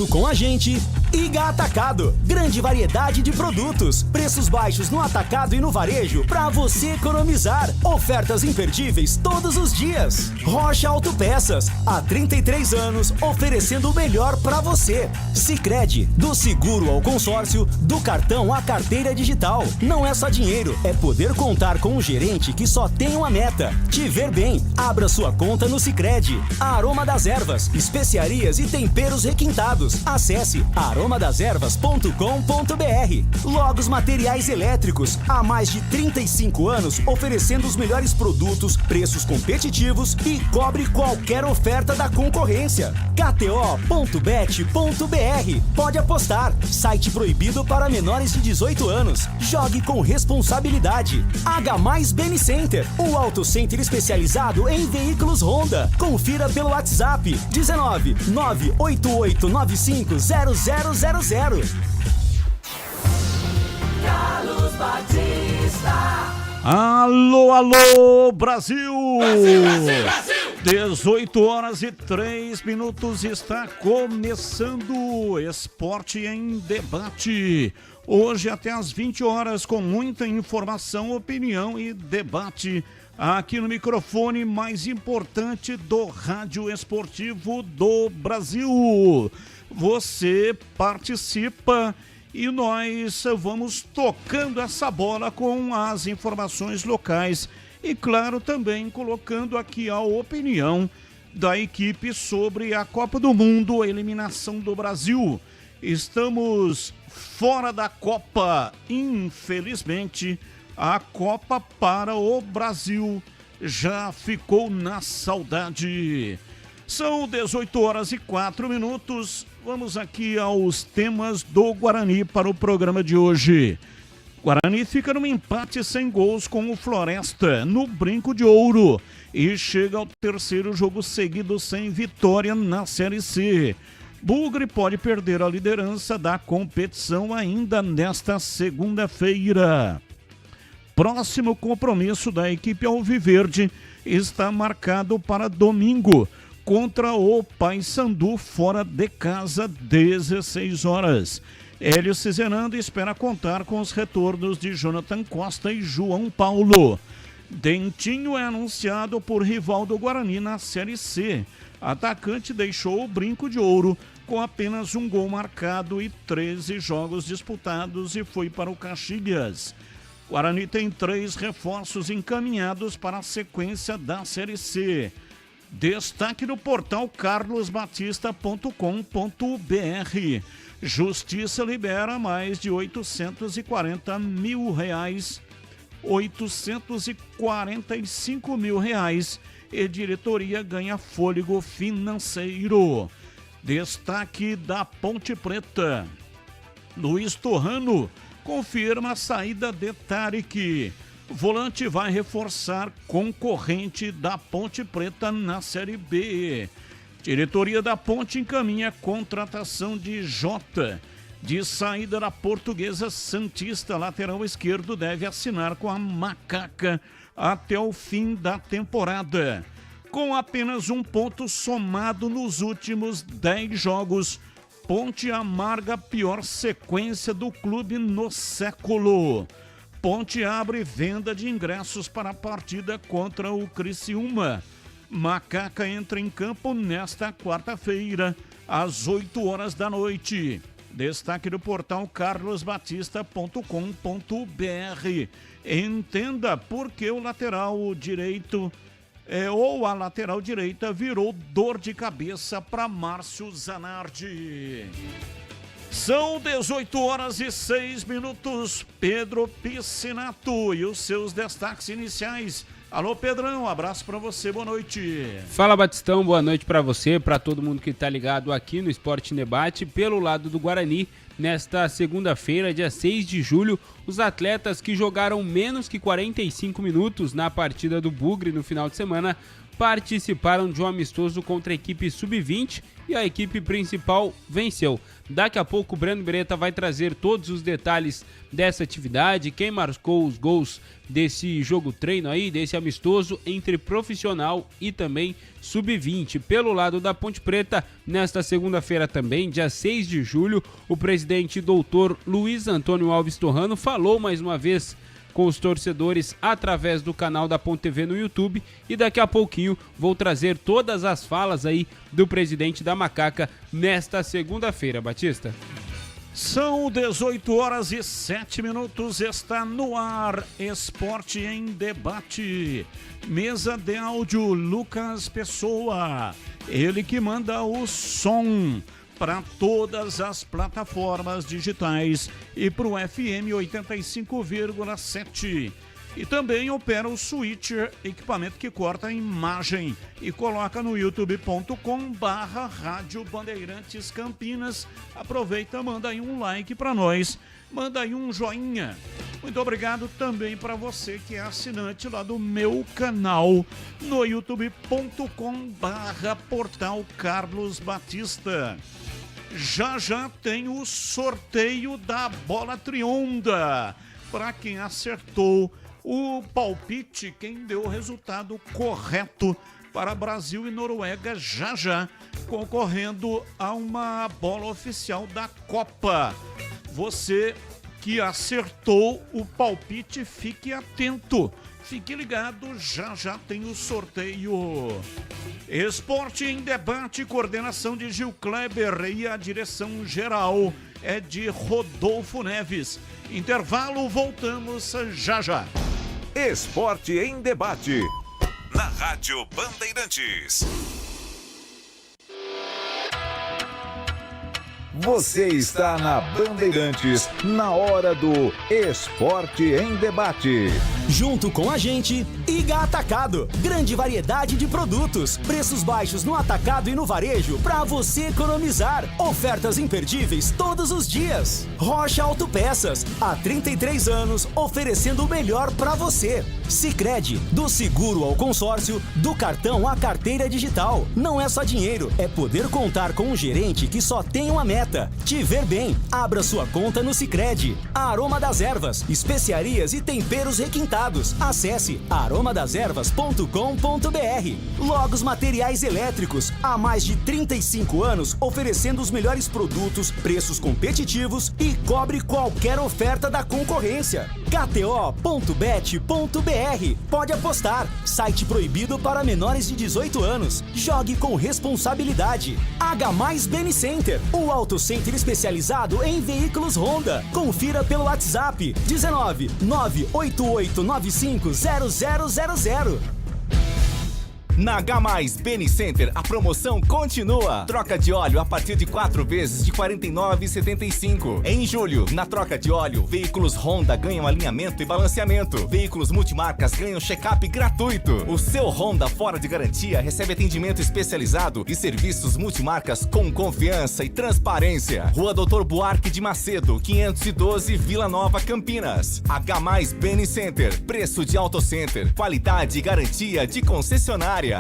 Junto com a gente, Iga Atacado. Grande variedade de produtos, preços baixos no atacado e no varejo para você economizar. Ofertas imperdíveis todos os dias. Rocha Autopeças, há 33 anos oferecendo o melhor para você. Sicredi, do seguro ao consórcio, do cartão à carteira digital. Não é só dinheiro, é poder contar com um gerente que só tem uma meta: te ver bem. Abra sua conta no Sicredi. Aroma das Ervas, especiarias e temperos requintados. Acesse aromadeservas.com.br. Logos Materiais Elétricos, há mais de 35 anos oferecendo os melhores produtos, preços competitivos e cobre qualquer oferta da concorrência. KTO.bet.br. Pode apostar. Site proibido para menores de 18 anos. Jogue com responsabilidade. H+ Beni Center, o auto center especializado em veículos Honda. Confira pelo WhatsApp 19 988950000. Carlos Batista. Alô, alô, Brasil! Brasil, Brasil, Brasil! 18h03 está começando o Esporte em Debate. Hoje até às 20 horas com muita informação, opinião e debate aqui no microfone mais importante do rádio esportivo do Brasil. Você participa e nós vamos tocando essa bola com as informações locais e, claro, também colocando aqui a opinião da equipe sobre a Copa do Mundo, a eliminação do Brasil. Estamos fora da Copa, infelizmente. A Copa para o Brasil já ficou na saudade. São 18h04. Vamos aqui aos temas do Guarani para o programa de hoje. Guarani fica num empate sem gols com o Floresta no Brinco de Ouro e chega ao terceiro jogo seguido sem vitória na Série C. Bugre pode perder a liderança da competição ainda nesta segunda-feira. Próximo compromisso da equipe alviverde está marcado para domingo, contra o Paysandu fora de casa, 16 horas. Hélio Cizenando espera contar com os retornos de Jonathan Costa e João Paulo. Dentinho é anunciado por rival do Guarani na Série C. Atacante deixou o Brinco de Ouro com apenas um gol marcado e 13 jogos disputados e foi para o Caxias. Guarani tem 3 reforços encaminhados para a sequência da Série C. Destaque no portal carlosbatista.com.br. Justiça libera mais de R$845 mil e diretoria ganha fôlego financeiro. Destaque da Ponte Preta. Luiz Torrano confirma a saída de Tarik. Volante vai reforçar concorrente da Ponte Preta na Série B. Diretoria da Ponte encaminha contratação de Jota. De saída da Portuguesa Santista, lateral esquerdo deve assinar com a Macaca até o fim da temporada. Com apenas um ponto somado nos últimos 10 jogos, Ponte amarga a pior sequência do clube no século. Ponte abre venda de ingressos para a partida contra o Criciúma. Macaca entra em campo nesta quarta-feira, às 8 horas da noite. Destaque do portal carlosbatista.com.br. Entenda por que o lateral direito ou a lateral direita virou dor de cabeça para Márcio Zanardi. São 18h06. Pedro Piscinato e os seus destaques iniciais. Alô, Pedrão, abraço pra você, boa noite. Fala, Batistão, boa noite pra você, pra todo mundo que tá ligado aqui no Esporte em Debate. Pelo lado do Guarani, nesta segunda-feira, dia 6 de julho, os atletas que jogaram menos que 45 minutos na partida do Bugre no final de semana participaram de um amistoso contra a equipe sub-20 e a equipe principal venceu. Daqui a pouco o Breno Beretta vai trazer todos os detalhes dessa atividade, quem marcou os gols desse jogo treino aí, desse amistoso entre profissional e também sub-20. Pelo lado da Ponte Preta, nesta segunda-feira também, dia 6 de julho, o presidente doutor Luiz Antônio Alves Torrano falou mais uma vez com os torcedores através do canal da Ponte TV no YouTube, e daqui a pouquinho vou trazer todas as falas aí do presidente da Macaca nesta segunda-feira, Batista. São 18h07, está no ar Esporte em Debate. Mesa de áudio Lucas Pessoa, ele que manda o som para todas as plataformas digitais e para o FM 85,7. E também opera o Switcher, equipamento que corta a imagem e coloca no youtube.com/Rádio Bandeirantes Campinas. Aproveita, manda aí um like para nós, manda aí um joinha. Muito obrigado também para você que é assinante lá do meu canal no youtube.com/Portal Carlos Batista. Já tem o sorteio da Bola Trionda. Para quem acertou o palpite, quem deu o resultado correto para Brasil e Noruega, já concorrendo a uma bola oficial da Copa. Você que acertou o palpite, fique atento, fique ligado, já tem o sorteio. Esporte em Debate, coordenação de Gil Kleber e a direção geral é de Rodolfo Neves. Intervalo, voltamos já. Esporte em Debate, na Rádio Bandeirantes. Você está na Bandeirantes, na hora do Esporte em Debate. Junto com a gente, Iga Atacado. Grande variedade de produtos, preços baixos no atacado e no varejo para você economizar. Ofertas imperdíveis todos os dias. Rocha Autopeças, há 33 anos, oferecendo o melhor para você. Sicredi, do seguro ao consórcio, do cartão à carteira digital. Não é só dinheiro, é poder contar com um gerente que só tem uma meta: te ver bem. Abra sua conta no Sicredi. Aroma das Ervas, especiarias e temperos requintados. Acesse aromadeservas.com.br. Logos Materiais Elétricos, há mais de 35 anos oferecendo os melhores produtos, preços competitivos e cobre qualquer oferta da concorrência. KTO.bet.br. Pode apostar. Site proibido para menores de 18 anos. Jogue com responsabilidade. H+ Beni Center, o auto center especializado em veículos Honda. Confira pelo WhatsApp 19 988950000. Na H+ Beni Center, a promoção continua. Troca de óleo a partir de 4 vezes de R$ 49,75. Em julho, na troca de óleo, veículos Honda ganham alinhamento e balanceamento. Veículos multimarcas ganham check-up gratuito. O seu Honda fora de garantia recebe atendimento especializado e serviços multimarcas com confiança e transparência. Rua Doutor Buarque de Macedo, 512, Vila Nova, Campinas. H+ Beni Center, preço de Auto Center, qualidade e garantia de concessionária.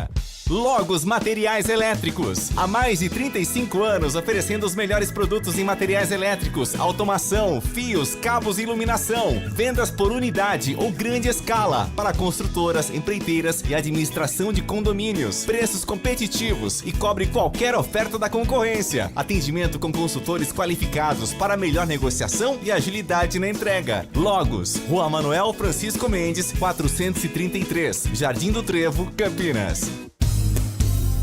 Logos Materiais Elétricos, há mais de 35 anos oferecendo os melhores produtos em materiais elétricos, automação, fios, cabos e iluminação. Vendas por unidade ou grande escala para construtoras, empreiteiras e administração de condomínios. Preços competitivos e cobre qualquer oferta da concorrência. Atendimento com consultores qualificados para melhor negociação e agilidade na entrega. Logos, Rua Manuel Francisco Mendes, 433, Jardim do Trevo, Campinas.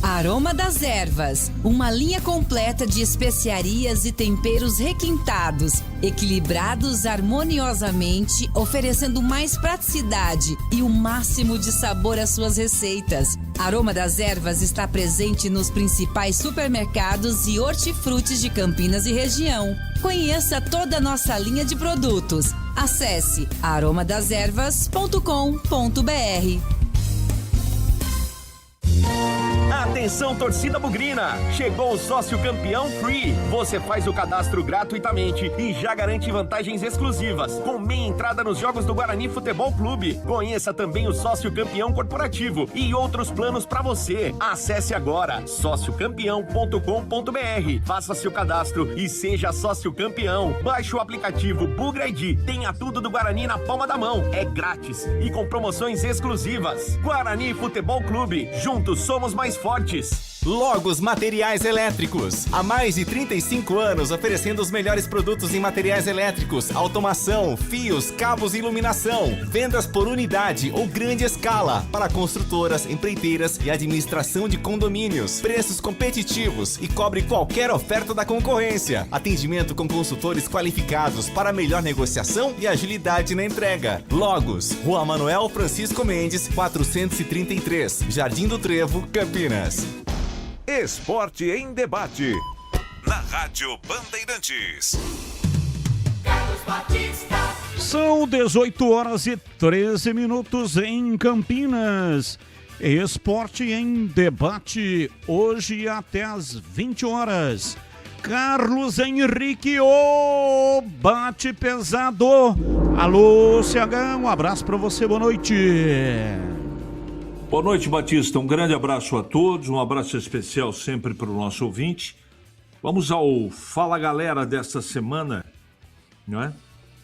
Aroma das Ervas, uma linha completa de especiarias e temperos requintados, equilibrados harmoniosamente, oferecendo mais praticidade e o máximo de sabor às suas receitas. Aroma das Ervas está presente nos principais supermercados e hortifrutis de Campinas e região. Conheça toda a nossa linha de produtos. Acesse aromadeservas.com.br. Atenção, torcida bugrina! Chegou o Sócio Campeão Free. Você faz o cadastro gratuitamente e já garante vantagens exclusivas, com meia entrada nos jogos do Guarani Futebol Clube. Conheça também o Sócio Campeão Corporativo e outros planos para você. Acesse agora sociocampeão.com.br. Faça seu cadastro e seja sócio campeão. Baixe o aplicativo Bugra ID. Tenha tudo do Guarani na palma da mão. É grátis e com promoções exclusivas. Guarani Futebol Clube. Juntos somos mais fortes. Logos Materiais Elétricos. Há mais de 35 anos oferecendo os melhores produtos em materiais elétricos, automação, fios, cabos e iluminação. Vendas por unidade ou grande escala para construtoras, empreiteiras e administração de condomínios. Preços competitivos e cobre qualquer oferta da concorrência. Atendimento com consultores qualificados para melhor negociação e agilidade na entrega. Logos, Rua Manuel Francisco Mendes, 433, Jardim do Trevo, Campinas. Esporte em Debate. Na Rádio Bandeirantes. Carlos Batista. São 18 horas e 13 minutos em Campinas. Esporte em Debate, hoje até às 20 horas. Carlos Henrique, o bate pesado. Alô, CH, um abraço para você, boa noite. Boa noite, Batista. Um grande abraço a todos, um abraço especial sempre para o nosso ouvinte. Vamos ao Fala Galera desta semana, não é?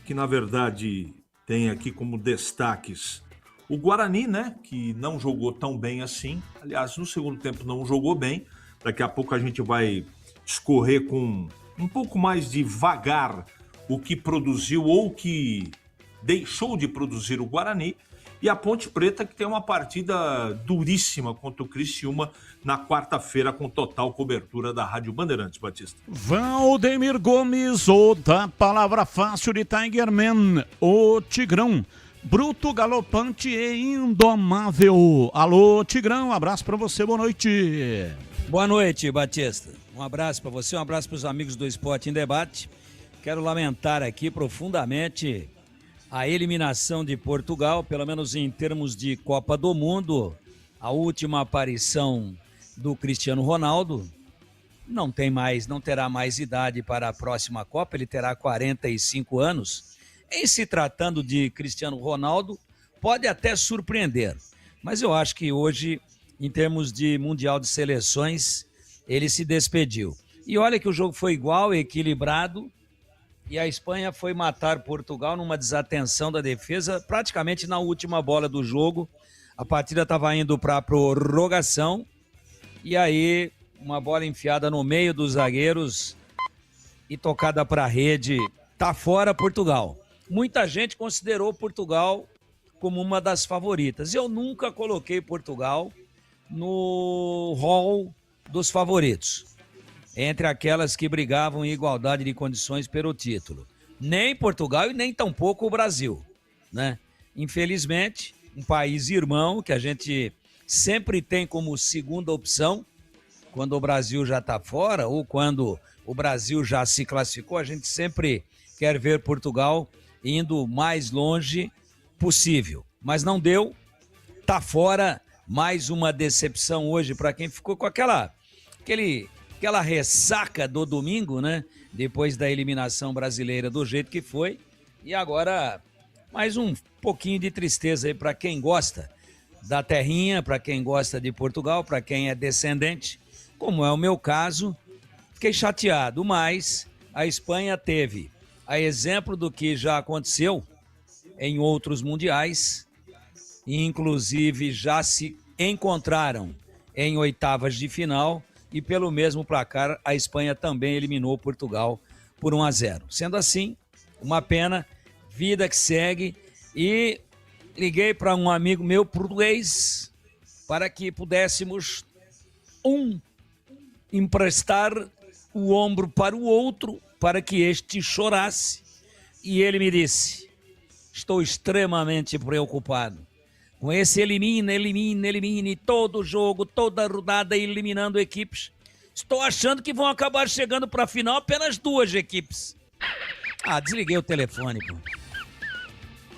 Que na verdade tem aqui como destaques o Guarani, né? Que não jogou tão bem assim. Aliás, no segundo tempo não jogou bem. Daqui a pouco a gente vai escorrer com um pouco mais devagar o que produziu ou que deixou de produzir o Guarani. E a Ponte Preta, que tem uma partida duríssima contra o Criciúma na quarta-feira, com total cobertura da Rádio Bandeirantes, Batista. Valdemir Gomes, o da palavra fácil de Tigerman, o Tigrão. Bruto, galopante e indomável. Alô, Tigrão, um abraço pra você, boa noite. Boa noite, Batista. Um abraço pra você, um abraço pros amigos do Esporte em Debate. Quero lamentar aqui profundamente a eliminação de Portugal, pelo menos em termos de Copa do Mundo. A última aparição do Cristiano Ronaldo não terá mais idade para a próxima Copa, ele terá 45 anos. Em se tratando de Cristiano Ronaldo, pode até surpreender, mas eu acho que hoje, em termos de Mundial de Seleções, ele se despediu. E olha que o jogo foi igual, equilibrado, e a Espanha foi matar Portugal numa desatenção da defesa, praticamente na última bola do jogo. A partida estava indo para a prorrogação, e aí uma bola enfiada no meio dos zagueiros e tocada para a rede. Tá fora Portugal. Muita gente considerou Portugal como uma das favoritas. Eu nunca coloquei Portugal no hall dos favoritos, entre aquelas que brigavam em igualdade de condições pelo título. Nem Portugal e nem tampouco o Brasil, né? Infelizmente, um país irmão que a gente sempre tem como segunda opção, quando o Brasil já está fora ou quando o Brasil já se classificou, a gente sempre quer ver Portugal indo mais longe possível. Mas não deu, tá fora, mais uma decepção hoje para quem ficou com aquela ressaca do domingo, né? Depois da eliminação brasileira do jeito que foi. E agora, mais um pouquinho de tristeza aí para quem gosta da terrinha, para quem gosta de Portugal, para quem é descendente, como é o meu caso. Fiquei chateado, mas a Espanha teve, a exemplo do que já aconteceu em outros mundiais, e inclusive já se encontraram em oitavas de final, e pelo mesmo placar a Espanha também eliminou Portugal por 1-0. Sendo assim, uma pena, vida que segue, e liguei para um amigo meu português para que pudéssemos emprestar o ombro para o outro para que este chorasse, e ele me disse: estou extremamente preocupado com esse elimine, todo jogo, toda rodada eliminando equipes. Estou achando que vão acabar chegando para a final apenas 2 equipes. Desliguei o telefone, pô.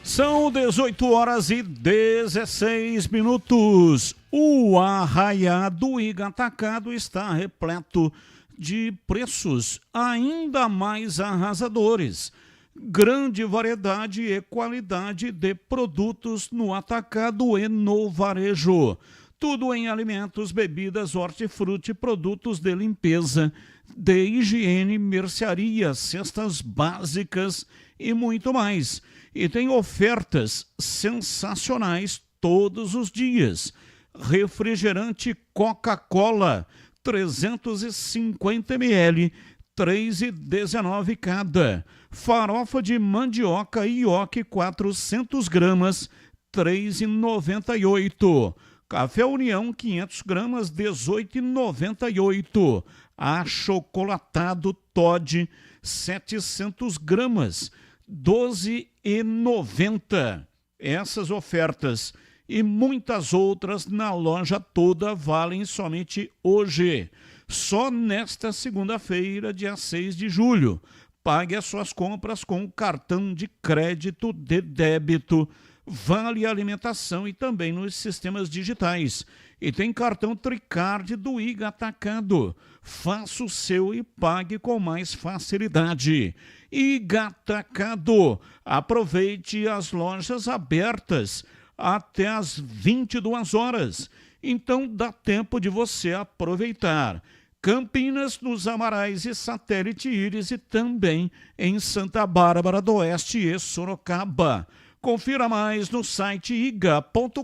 São 18 horas e 16 minutos. O Arraiá do Iga Atacado está repleto de preços ainda mais arrasadores. Grande variedade e qualidade de produtos no atacado e no varejo. Tudo em alimentos, bebidas, hortifruti, produtos de limpeza, de higiene, mercearia, cestas básicas e muito mais. E tem ofertas sensacionais todos os dias. Refrigerante Coca-Cola, 350 ml, R$ 3,19 cada. Farofa de mandioca Ioki, 400 gramas, R$ 3,98. Café União, 500 gramas, R$ 18,98. Achocolatado Toddy, 700 gramas, R$ 12,90. Essas ofertas e muitas outras na loja toda valem somente hoje. Só nesta segunda-feira, dia 6 de julho. Pague as suas compras com o cartão de crédito de débito, Vale Alimentação e também nos sistemas digitais. E tem cartão Tricard do Iga Atacado. Faça o seu e pague com mais facilidade. Iga Atacado. Aproveite as lojas abertas até às 22 horas. Então dá tempo de você aproveitar. Campinas, nos Amarais e Satélite Íris e também em Santa Bárbara do Oeste e Sorocaba. Confira mais no site iga.com.br.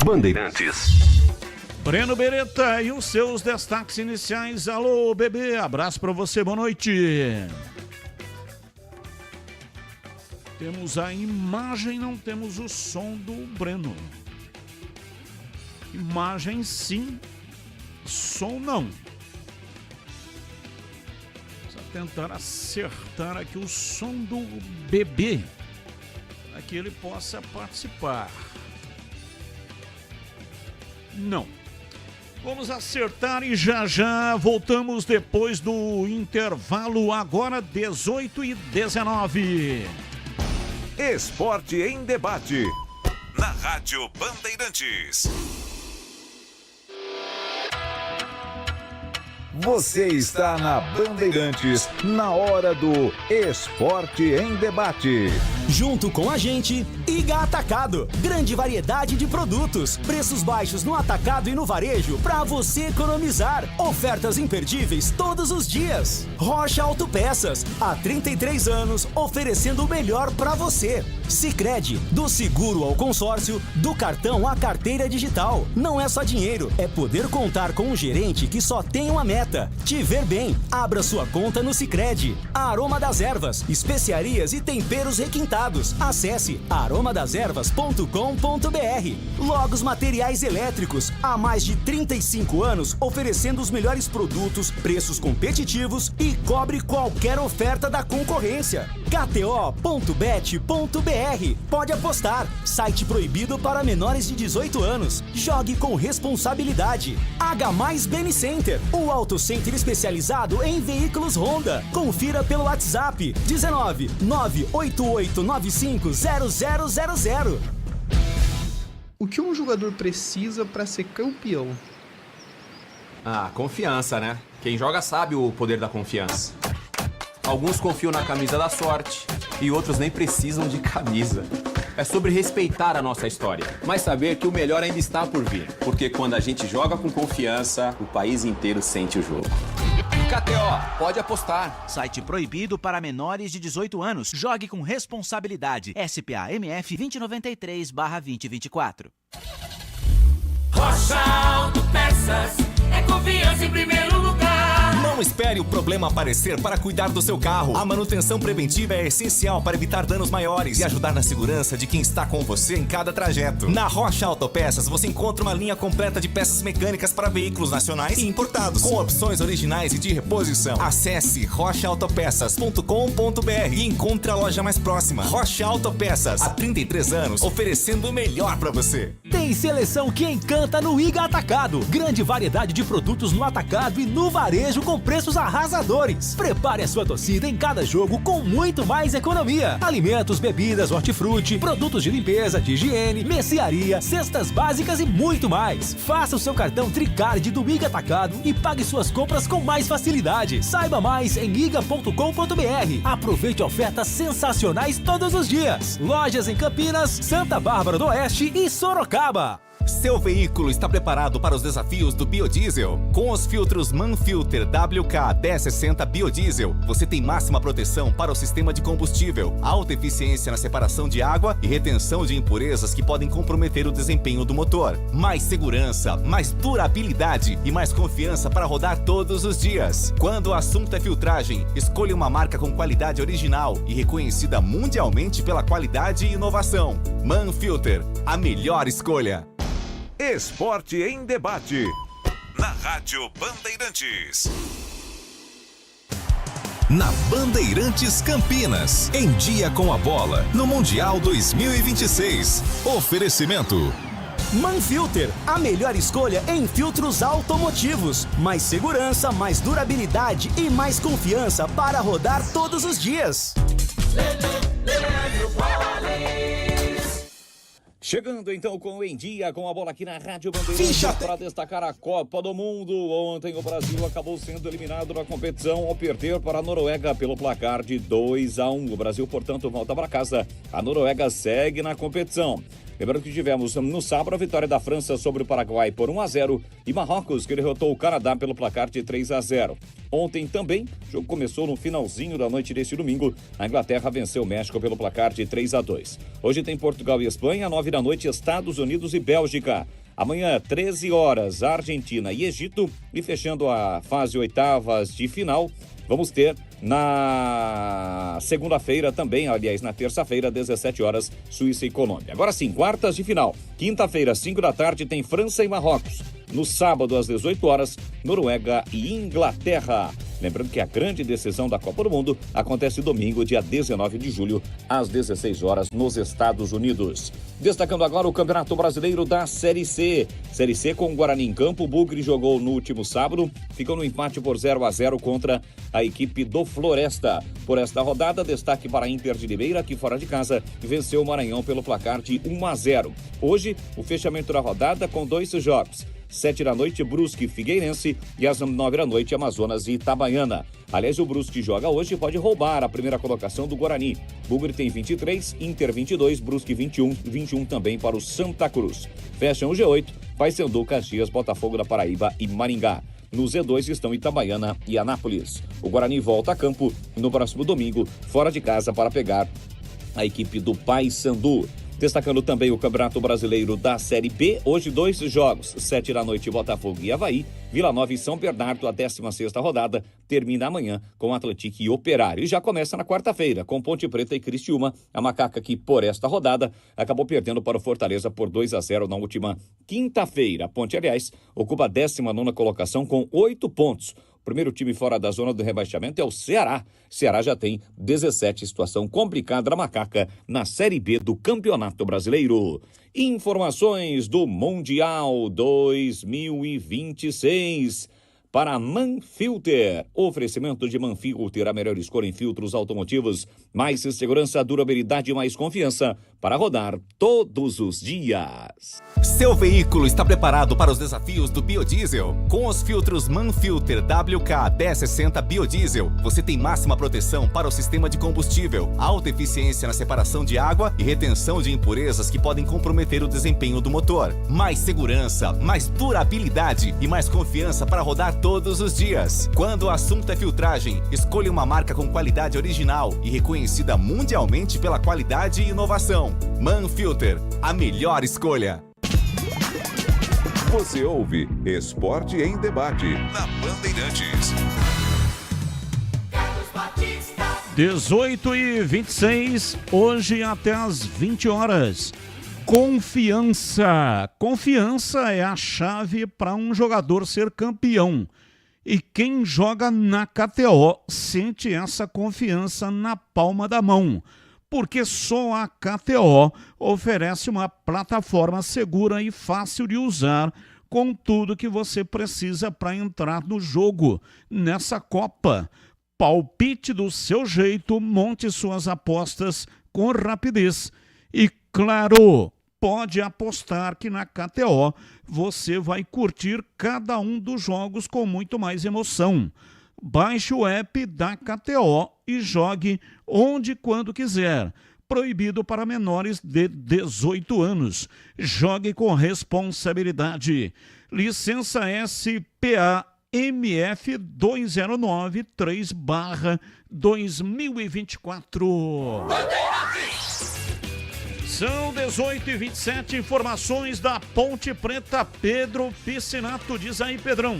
Bandeirantes. Breno Beretta e os seus destaques iniciais. Alô, bebê, abraço para você, boa noite. Temos a imagem, não temos o som do Breno. Imagem sim, som não. Vamos tentar acertar aqui o som do bebê, para que ele possa participar. Não. Vamos acertar e já voltamos depois do intervalo, agora 18h19. Esporte em Debate, na Rádio Bandeirantes. Você está na Bandeirantes, na hora do Esporte em Debate. Junto com a gente, Iga Atacado. Grande variedade de produtos, preços baixos no atacado e no varejo para você economizar. Ofertas imperdíveis todos os dias. Rocha Autopeças, há 33 anos, oferecendo o melhor para você. Sicredi, do seguro ao consórcio, do cartão à carteira digital. Não é só dinheiro, é poder contar com um gerente que só tem uma meta: te ver bem. Abra sua conta no Sicredi. Aroma das Ervas, especiarias e temperos requintados. Acesse aromadeservas.com.br. Logos Materiais Elétricos, há mais de 35 anos oferecendo os melhores produtos, preços competitivos e cobre qualquer oferta da concorrência. KTO.bet.br. Pode apostar. Site proibido para menores de 18 anos. Jogue com responsabilidade. H+ Beni Center, o auto center especializado em veículos Honda. Confira pelo WhatsApp 19 988950000. O que um jogador precisa para ser campeão? Ah, confiança, né? Quem joga sabe o poder da confiança. Alguns confiam na camisa da sorte e outros nem precisam de camisa. É sobre respeitar a nossa história, mas saber que o melhor ainda está por vir. Porque quando a gente joga com confiança, o país inteiro sente o jogo. KTO, pode apostar. Site proibido para menores de 18 anos. Jogue com responsabilidade. SPA-MF 2093/2024. Rocha Autopeças, é confiança em primeiro lugar. Não espere o problema aparecer para cuidar do seu carro. A manutenção preventiva é essencial para evitar danos maiores e ajudar na segurança de quem está com você em cada trajeto. Na Rocha Autopeças você encontra uma linha completa de peças mecânicas para veículos nacionais e importados, com opções originais e de reposição. Acesse rochaautopeças.com.br e encontre a loja mais próxima. Rocha Autopeças, há 33 anos, oferecendo o melhor para você. Tem seleção que encanta no Iga Atacado. Grande variedade de produtos no atacado e no varejo com preços arrasadores. Prepare a sua torcida em cada jogo com muito mais economia. Alimentos, bebidas, hortifruti, produtos de limpeza, de higiene, mercearia, cestas básicas e muito mais. Faça o seu cartão Tricard do Iga Atacado e pague suas compras com mais facilidade. Saiba mais em iga.com.br. Aproveite ofertas sensacionais todos os dias. Lojas em Campinas, Santa Bárbara do Oeste e Sorocaba. Seu veículo está preparado para os desafios do biodiesel? Com os filtros Manfilter WK 1060 Biodiesel, você tem máxima proteção para o sistema de combustível, alta eficiência na separação de água e retenção de impurezas que podem comprometer o desempenho do motor. Mais segurança, mais durabilidade e mais confiança para rodar todos os dias. Quando o assunto é filtragem, escolha uma marca com qualidade original e reconhecida mundialmente pela qualidade e inovação. Manfilter, a melhor escolha. Esporte em Debate, na Rádio Bandeirantes. Na Bandeirantes Campinas, em dia com a bola, no Mundial 2026. Oferecimento Manfilter, a melhor escolha em filtros automotivos. Mais segurança, mais durabilidade e mais confiança para rodar todos os dias. Chegando então com o Em Dia, com a bola aqui na Rádio Bandeirantes para destacar a Copa do Mundo. Ontem o Brasil acabou sendo eliminado na competição ao perder para a Noruega pelo placar de 2-1. O Brasil, portanto, volta para casa. A Noruega segue na competição. Lembrando que tivemos no sábado a vitória da França sobre o Paraguai por 1-0 e Marrocos que derrotou o Canadá pelo placar de 3-0. Ontem também, o jogo começou no finalzinho da noite deste domingo. A Inglaterra venceu o México pelo placar de 3-2. Hoje tem Portugal e Espanha, 9 da noite, Estados Unidos e Bélgica. Amanhã, 13 horas, Argentina e Egito. E fechando a fase oitavas de final, vamos ter na segunda-feira também, aliás, na terça-feira, 17 horas, Suíça e Colômbia. Agora sim, quartas de final. Quinta-feira, 5 da tarde, tem França e Marrocos. No sábado, às 18 horas, Noruega e Inglaterra. Lembrando que a grande decisão da Copa do Mundo acontece domingo, dia 19 de julho, às 16 horas, nos Estados Unidos. Destacando agora o Campeonato Brasileiro da Série C. Série C com o Guarani em campo. O Bugre jogou no último sábado, ficou no empate por 0-0 contra a equipe do Floresta. Por esta rodada, destaque para a Inter de Limeira, que fora de casa venceu o Maranhão pelo placar de 1-0. Hoje, o fechamento da rodada com 2 jogos. 7 da noite, Brusque e Figueirense, e às 9 da noite, Amazonas e Itabaiana. Aliás, o Brusque joga hoje e pode roubar a primeira colocação do Guarani. Bugre tem 23, Inter 22, Brusque 21 também para o Santa Cruz. Fecham o G8, Paysandu, Caxias, Botafogo da Paraíba e Maringá. No Z2 estão Itabaiana e Anápolis. O Guarani volta a campo no próximo domingo, fora de casa, para pegar a equipe do Paysandu. Destacando também o Campeonato Brasileiro da Série B, hoje 2 jogos, 7 da noite, Botafogo e Avaí, Vila Nova e São Bernardo, a 16ª rodada, termina amanhã com Atlético e Operário. E já começa na quarta-feira, com Ponte Preta e Criciúma, a Macaca que, por esta rodada, acabou perdendo para o Fortaleza por 2-0 na última quinta-feira. A Ponte, aliás, ocupa a 19ª colocação com 8 pontos. O primeiro time fora da zona do rebaixamento é o Ceará. Ceará já tem 17, situação complicada da Macaca na Série B do Campeonato Brasileiro. Informações do Mundial 2026 para Manfilter. Oferecimento de Manfilter, a melhor escolha em filtros automotivos. Mais segurança, durabilidade e mais confiança para rodar todos os dias. Seu veículo está preparado para os desafios do biodiesel? Com os filtros Manfilter WK 1060 Biodiesel, você tem máxima proteção para o sistema de combustível, alta eficiência na separação de água e retenção de impurezas que podem comprometer o desempenho do motor. Mais segurança, mais durabilidade e mais confiança para rodar todos os dias. Quando o assunto é filtragem, escolha uma marca com qualidade original e reconhecida mundialmente pela qualidade e inovação. Manfilter, a melhor escolha. Você ouve Esporte em Debate, na Bandeirantes. 18h26, hoje até às 20 horas. Confiança. Confiança é a chave para um jogador ser campeão. E quem joga na KTO sente essa confiança na palma da mão. Porque só a KTO oferece uma plataforma segura e fácil de usar, com tudo que você precisa para entrar no jogo nessa Copa. Palpite do seu jeito, monte suas apostas com rapidez. E claro, pode apostar que na KTO você vai curtir cada um dos jogos com muito mais emoção. Baixe o app da KTO e jogue onde e quando quiser. Proibido para menores de 18 anos. Jogue com responsabilidade. Licença SPA MF 2093/2024. São 18h27, informações da Ponte Preta. Pedro Piscinato, diz aí, Pedrão.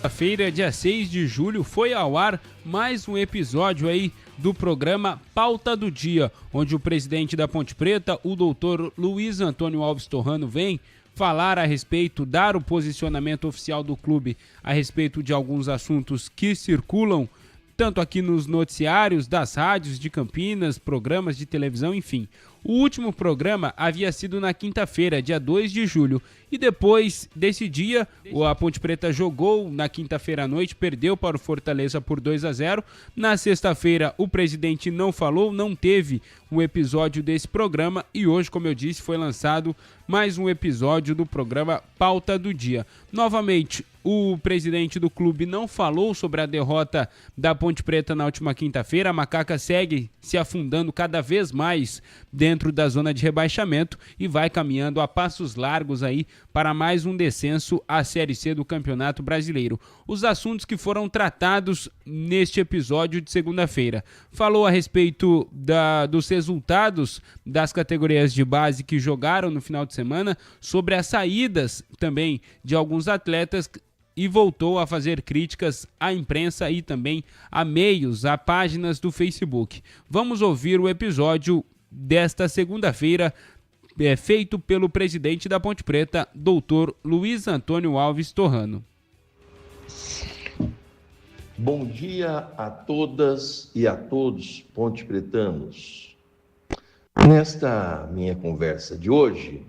Feira, dia 6 de julho, foi ao ar mais um episódio aí do programa Pauta do Dia, onde o presidente da Ponte Preta, o doutor Luiz Antônio Alves Torrano, vem falar a respeito, dar o posicionamento oficial do clube a respeito de alguns assuntos que circulam tanto aqui nos noticiários das rádios de Campinas, programas de televisão, enfim. O último programa havia sido na quinta-feira, dia 2 de julho, e depois desse dia, a Ponte Preta jogou na quinta-feira à noite, perdeu para o Fortaleza por 2-0. Na sexta-feira, o presidente não falou, não teve um episódio desse programa, e hoje, como eu disse, foi lançado mais um episódio do programa Pauta do Dia. Novamente, o presidente do clube não falou sobre a derrota da Ponte Preta na última quinta-feira. A Macaca segue se afundando cada vez mais dentro da zona de rebaixamento e vai caminhando a passos largos aí para mais um descenso à Série C do Campeonato Brasileiro. Os assuntos que foram tratados neste episódio de segunda-feira. Falou a respeito dos resultados das categorias de base que jogaram no final de semana, sobre as saídas também de alguns atletas, e voltou a fazer críticas à imprensa e também a meios, a páginas do Facebook. Vamos ouvir o episódio desta segunda-feira, feito pelo presidente da Ponte Preta, doutor Luiz Antônio Alves Torrano. Bom dia a todas e a todos ponte-pretanos. Nesta minha conversa de hoje,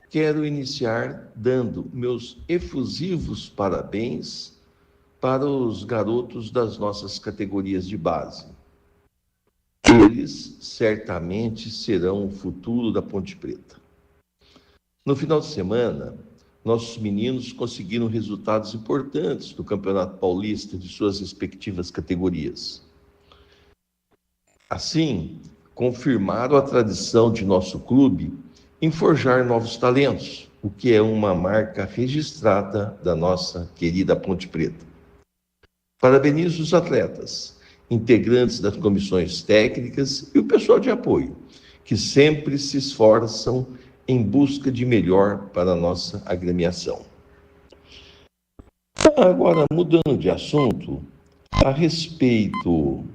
quero iniciar dando meus efusivos parabéns para os garotos das nossas categorias de base. Eles certamente serão o futuro da Ponte Preta. No final de semana, nossos meninos conseguiram resultados importantes no Campeonato Paulista de suas respectivas categorias. Assim, confirmaram a tradição de nosso clube em forjar novos talentos, o que é uma marca registrada da nossa querida Ponte Preta. Parabenizo os atletas, integrantes das comissões técnicas e o pessoal de apoio, que sempre se esforçam em busca de melhor para a nossa agremiação. Agora, mudando de assunto, a respeito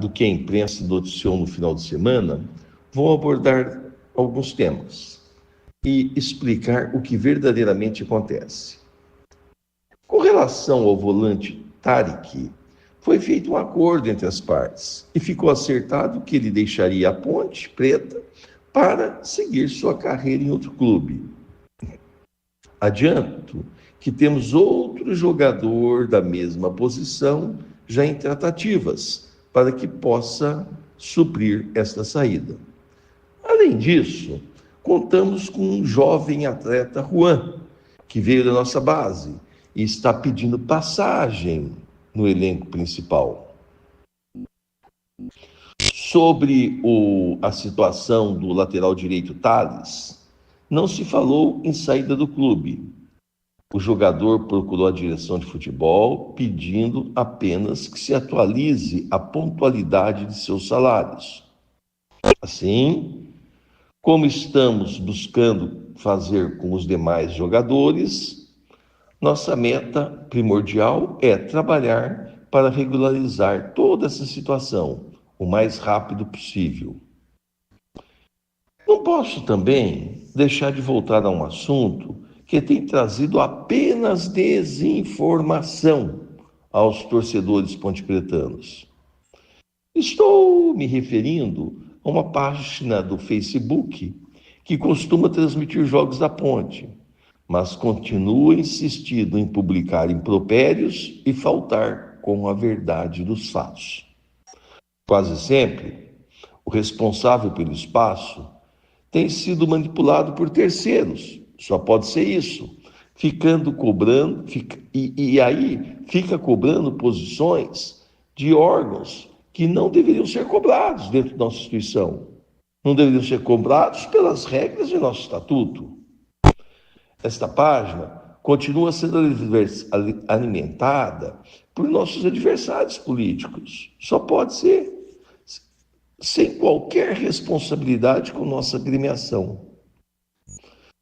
do que a imprensa noticiou no final de semana, vou abordar alguns temas e explicar o que verdadeiramente acontece. Com relação ao volante Tarek, foi feito um acordo entre as partes e ficou acertado que ele deixaria a Ponte Preta para seguir sua carreira em outro clube. Adianto que temos outro jogador da mesma posição já em tratativas para que possa suprir esta saída. Além disso, contamos com um jovem atleta, Juan, que veio da nossa base e está pedindo passagem no elenco principal. Sobre a situação do lateral direito Thales, não se falou em saída do clube. O jogador procurou a direção de futebol pedindo apenas que se atualize a pontualidade de seus salários. Assim, como estamos buscando fazer com os demais jogadores, nossa meta primordial é trabalhar para regularizar toda essa situação o mais rápido possível. Não posso também deixar de voltar a um assunto que tem trazido apenas desinformação aos torcedores pontepretanos. Estou me referindo a uma página do Facebook que costuma transmitir jogos da Ponte, mas continua insistindo em publicar impropérios e faltar com a verdade dos fatos. Quase sempre, o responsável pelo espaço tem sido manipulado por terceiros, só pode ser isso, aí fica cobrando posições de órgãos que não deveriam ser cobrados dentro da nossa instituição, não deveriam ser cobrados pelas regras de nosso estatuto. Esta página continua sendo alimentada por nossos adversários políticos. Só pode ser sem qualquer responsabilidade com nossa agremiação.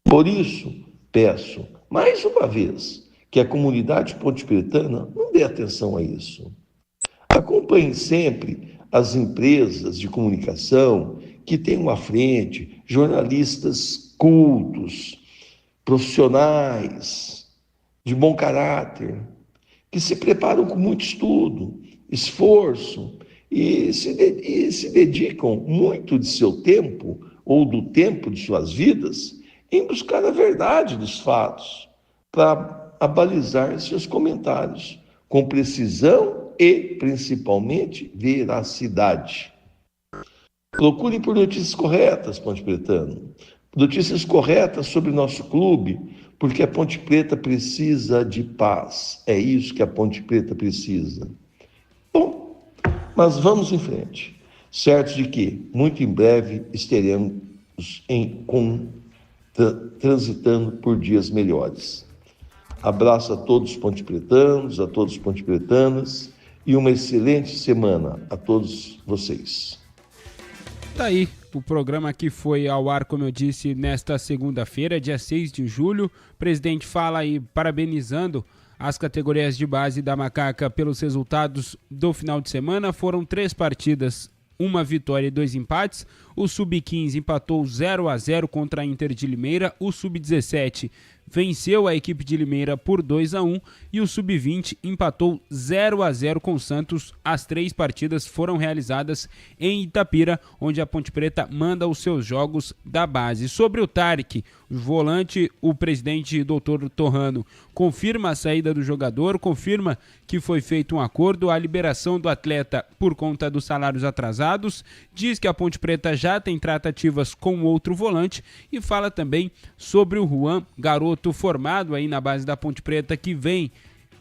Por isso, peço, mais uma vez, que a comunidade pontepretana não dê atenção a isso. Acompanhe sempre as empresas de comunicação que tenham à frente jornalistas cultos, profissionais, de bom caráter, que se preparam com muito estudo, esforço e se dedicam muito de seu tempo ou do tempo de suas vidas em buscar a verdade dos fatos para abalizar seus comentários com precisão e, principalmente, veracidade. Procurem por notícias corretas, Ponte Pretano. Notícias corretas sobre nosso clube, porque a Ponte Preta precisa de paz. É isso que a Ponte Preta precisa. Bom, mas vamos em frente. Certo de que, muito em breve, estaremos transitando por dias melhores. Abraço a todos os pontepretanos, a todos os pontepretanas e uma excelente semana a todos vocês. Tá aí o programa que foi ao ar, como eu disse, nesta segunda-feira, dia 6 de julho. O presidente fala aí parabenizando as categorias de base da Macaca pelos resultados do final de semana. Foram 3 partidas, 1 vitória e 2 empates. O Sub-15 empatou 0-0 contra a Inter de Limeira. O Sub-17 venceu a equipe de Limeira por 2-1 e o Sub-20 empatou 0-0 com o Santos. As 3 partidas foram realizadas em Itapira, onde a Ponte Preta manda os seus jogos da base. Sobre o Tarek, o volante, o presidente Dr. Torrano confirma a saída do jogador, confirma que foi feito um acordo, a liberação do atleta por conta dos salários atrasados, diz que a Ponte Preta já tem tratativas com outro volante e fala também sobre o Juan, garoto formado aí na base da Ponte Preta, que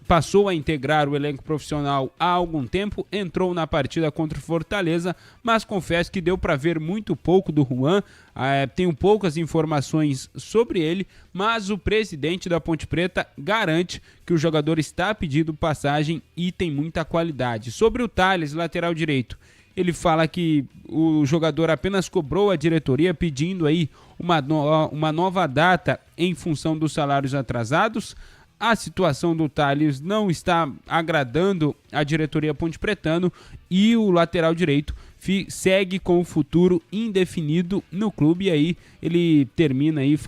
passou a integrar o elenco profissional há algum tempo, entrou na partida contra o Fortaleza, mas confesso que deu para ver muito pouco do Juan, tenho poucas informações sobre ele, mas o presidente da Ponte Preta garante que o jogador está pedindo passagem e tem muita qualidade. Sobre o Thales, lateral direito, ele fala que o jogador apenas cobrou a diretoria pedindo aí uma nova data em função dos salários atrasados. A situação do Thales não está agradando a diretoria pontepretano e o lateral direito segue com o futuro indefinido no clube. E aí ele termina aí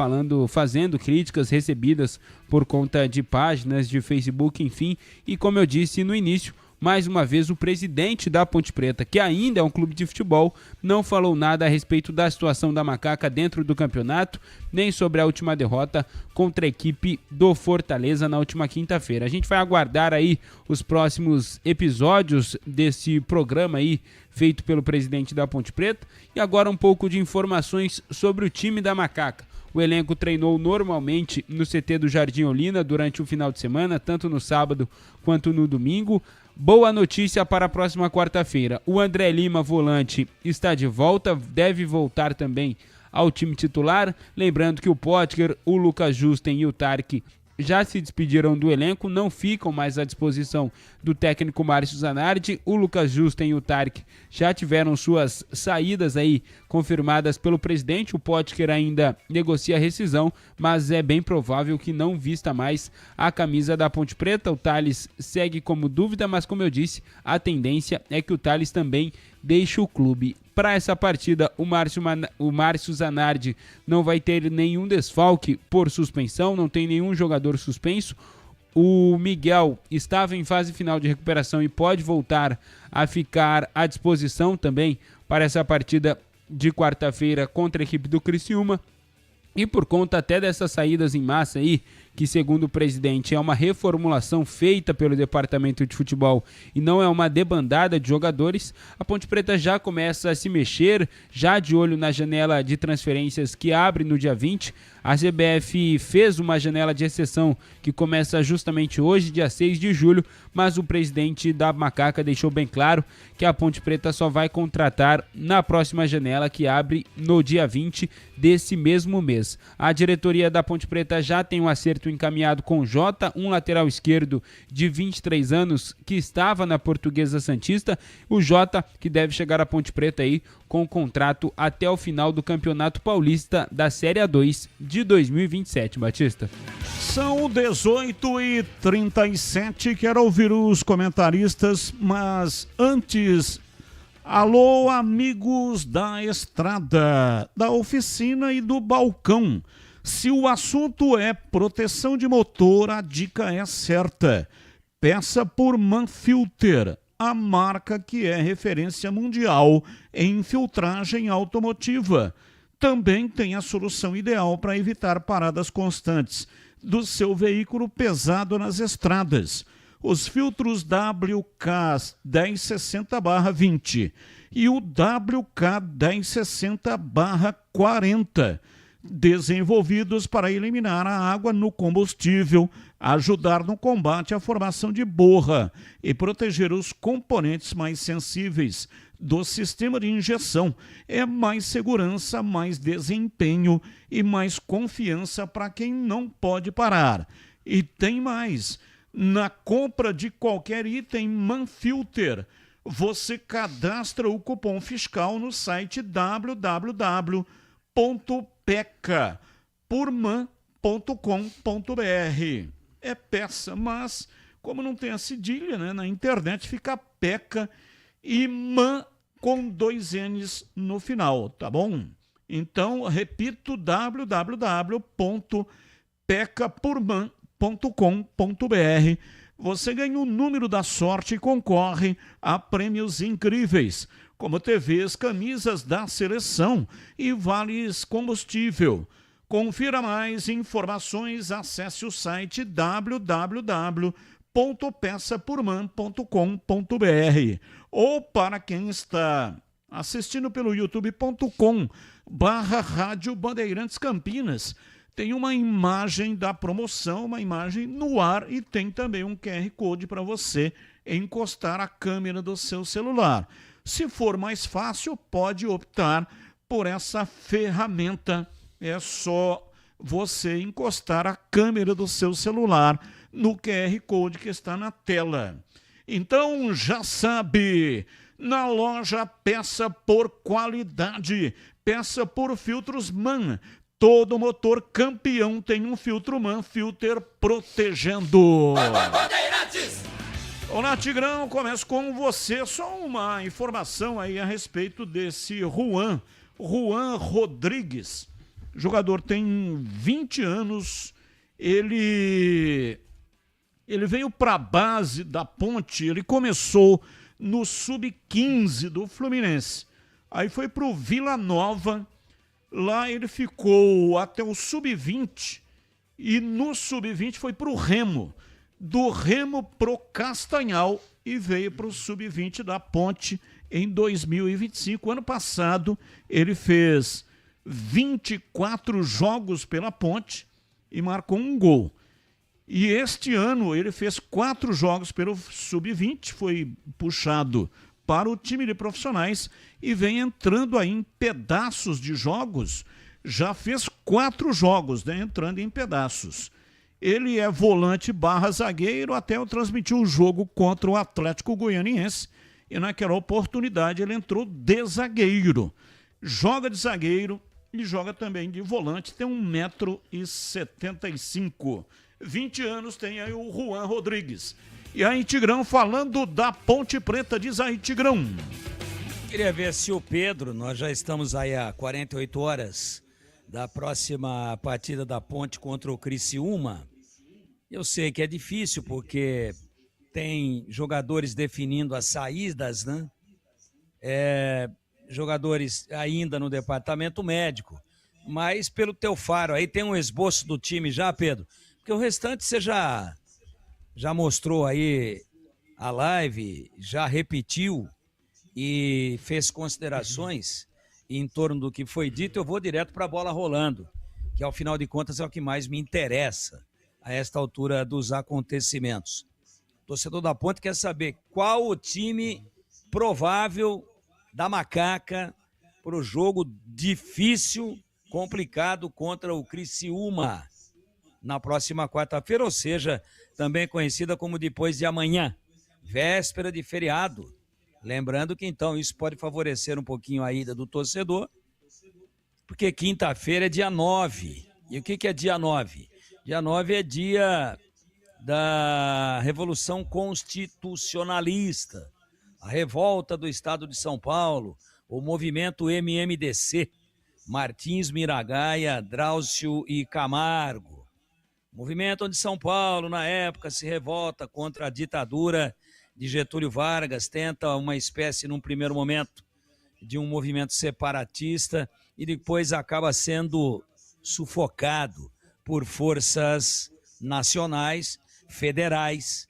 fazendo críticas recebidas por conta de páginas de Facebook, enfim. E como eu disse no início, mais uma vez o presidente da Ponte Preta, que ainda é um clube de futebol, não falou nada a respeito da situação da Macaca dentro do campeonato, nem sobre a última derrota contra a equipe do Fortaleza na última quinta-feira. A gente vai aguardar aí os próximos episódios desse programa aí feito pelo presidente da Ponte Preta. E agora um pouco de informações sobre o time da Macaca. O elenco treinou normalmente no CT do Jardim Olina durante o final de semana, tanto no sábado quanto no domingo. Boa notícia para a próxima quarta-feira. O André Lima, volante, está de volta, deve voltar também ao time titular. Lembrando que o Potker, o Lucas Justen e o Tarek já se despediram do elenco, não ficam mais à disposição do técnico Márcio Zanardi. O Lucas Justen e o Tarek já tiveram suas saídas aí confirmadas pelo presidente. O Potker ainda negocia a rescisão, mas é bem provável que não vista mais a camisa da Ponte Preta. O Thales segue como dúvida, mas como eu disse, a tendência é que o Thales também deixe o clube. Para essa partida, o Márcio Zanardi não vai ter nenhum desfalque por suspensão, não tem nenhum jogador suspenso. O Miguel estava em fase final de recuperação e pode voltar a ficar à disposição também para essa partida de quarta-feira contra a equipe do Criciúma. E por conta até dessas saídas em massa aí, que segundo o presidente é uma reformulação feita pelo departamento de futebol e não é uma debandada de jogadores, a Ponte Preta já começa a se mexer, já de olho na janela de transferências que abre no dia 20. A CBF fez uma janela de exceção que começa justamente hoje, dia 6 de julho, mas o presidente da Macaca deixou bem claro que a Ponte Preta só vai contratar na próxima janela, que abre no dia 20 desse mesmo mês. A diretoria da Ponte Preta já tem um acerto encaminhado com o Jota, um lateral esquerdo de 23 anos que estava na Portuguesa Santista. O Jota, que deve chegar à Ponte Preta aí com o contrato até o final do Campeonato Paulista da Série A2 de 2027, Batista. São 18h37, quero ouvir os comentaristas, mas antes, alô amigos da estrada, da oficina e do balcão. Se o assunto é proteção de motor, a dica é certa. Peça por Manfilter, a marca que é referência mundial em filtragem automotiva. Também tem a solução ideal para evitar paradas constantes do seu veículo pesado nas estradas. Os filtros WK1060/20 e o WK1060/40, desenvolvidos para eliminar a água no combustível, ajudar no combate à formação de borra e proteger os componentes mais sensíveis do sistema de injeção. É mais segurança, mais desempenho e mais confiança para quem não pode parar. E tem mais. Na compra de qualquer item Manfilter, você cadastra o cupom fiscal no site www.pecapurman.com.br. É peça, mas como não tem a cedilha, né, na internet fica peca e man com 2 N's no final, tá bom? Então, repito, www.pecapurman.com.br. Você ganha o número da sorte e concorre a prêmios incríveis, como TVs, camisas da seleção e vales combustível. Confira mais informações, acesse o site www.peçapurman.com.br ou para quem está assistindo pelo youtube.com/Rádio Bandeirantes Campinas, tem uma imagem da promoção, uma imagem no ar e tem também um QR Code para você encostar a câmera do seu celular. Se for mais fácil, pode optar por essa ferramenta. É só você encostar a câmera do seu celular no QR Code que está na tela. Então, já sabe, na loja peça por qualidade, peça por filtros MAN. Todo motor campeão tem um filtro Manfilter protegendo. Olá, Tigrão, começo com você. Só uma informação aí a respeito desse Juan Rodrigues. O jogador tem 20 anos, ele veio para a base da Ponte, ele começou no Sub-15 do Fluminense. Aí foi para o Vila Nova, lá ele ficou até o Sub-20 e no Sub-20 foi para o Remo. Do Remo pro Castanhal e veio para o Sub-20 da Ponte em 2025. Ano passado ele fez 24 jogos pela Ponte e marcou um gol. E este ano ele fez 4 jogos pelo Sub-20, foi puxado para o time de profissionais e vem entrando aí em pedaços de jogos. Já fez 4 jogos, né, entrando em pedaços. Ele é volante / zagueiro, até eu transmiti o jogo contra o Atlético Goianiense e naquela oportunidade ele entrou de zagueiro. Joga de zagueiro e joga também de volante, tem 1,75 m. 20 anos tem aí o Juan Rodrigues. E aí, Tigrão, falando da Ponte Preta, diz aí, Tigrão. Queria ver se o Pedro, nós já estamos aí há 48 horas da próxima partida da Ponte contra o Criciúma. Eu sei que é difícil porque tem jogadores definindo as saídas, né? Jogadores ainda no departamento médico. mas pelo teu faro. Aí tem um esboço do time já, Pedro? Porque o restante você já mostrou aí a live, já repetiu e fez considerações em torno do que foi dito. Eu vou direto para a bola rolando, que ao final de contas é o que mais me interessa a esta altura dos acontecimentos. O torcedor da Ponte quer saber qual o time provável da Macaca para o jogo difícil, complicado contra o Criciúma na próxima quarta-feira, ou seja, também conhecida como depois de amanhã, véspera de feriado. Lembrando que então isso pode favorecer um pouquinho a ida do torcedor, porque quinta-feira é dia 9. E o que é dia 9? Dia 9 é dia da Revolução Constitucionalista, a revolta do Estado de São Paulo, o movimento MMDC, Martins, Miragaia, Drauzio e Camargo. Movimento onde São Paulo, na época, se revolta contra a ditadura de Getúlio Vargas, tenta uma espécie, num primeiro momento, de um movimento separatista e depois acaba sendo sufocado por forças nacionais, federais,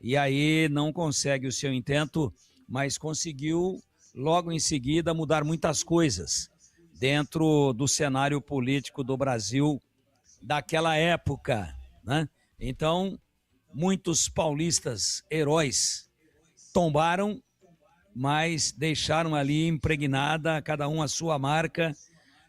e aí não consegue o seu intento, mas conseguiu, logo em seguida, mudar muitas coisas dentro do cenário político do Brasil daquela época, né? Então, muitos paulistas heróis tombaram, mas deixaram ali impregnada, cada um a sua marca,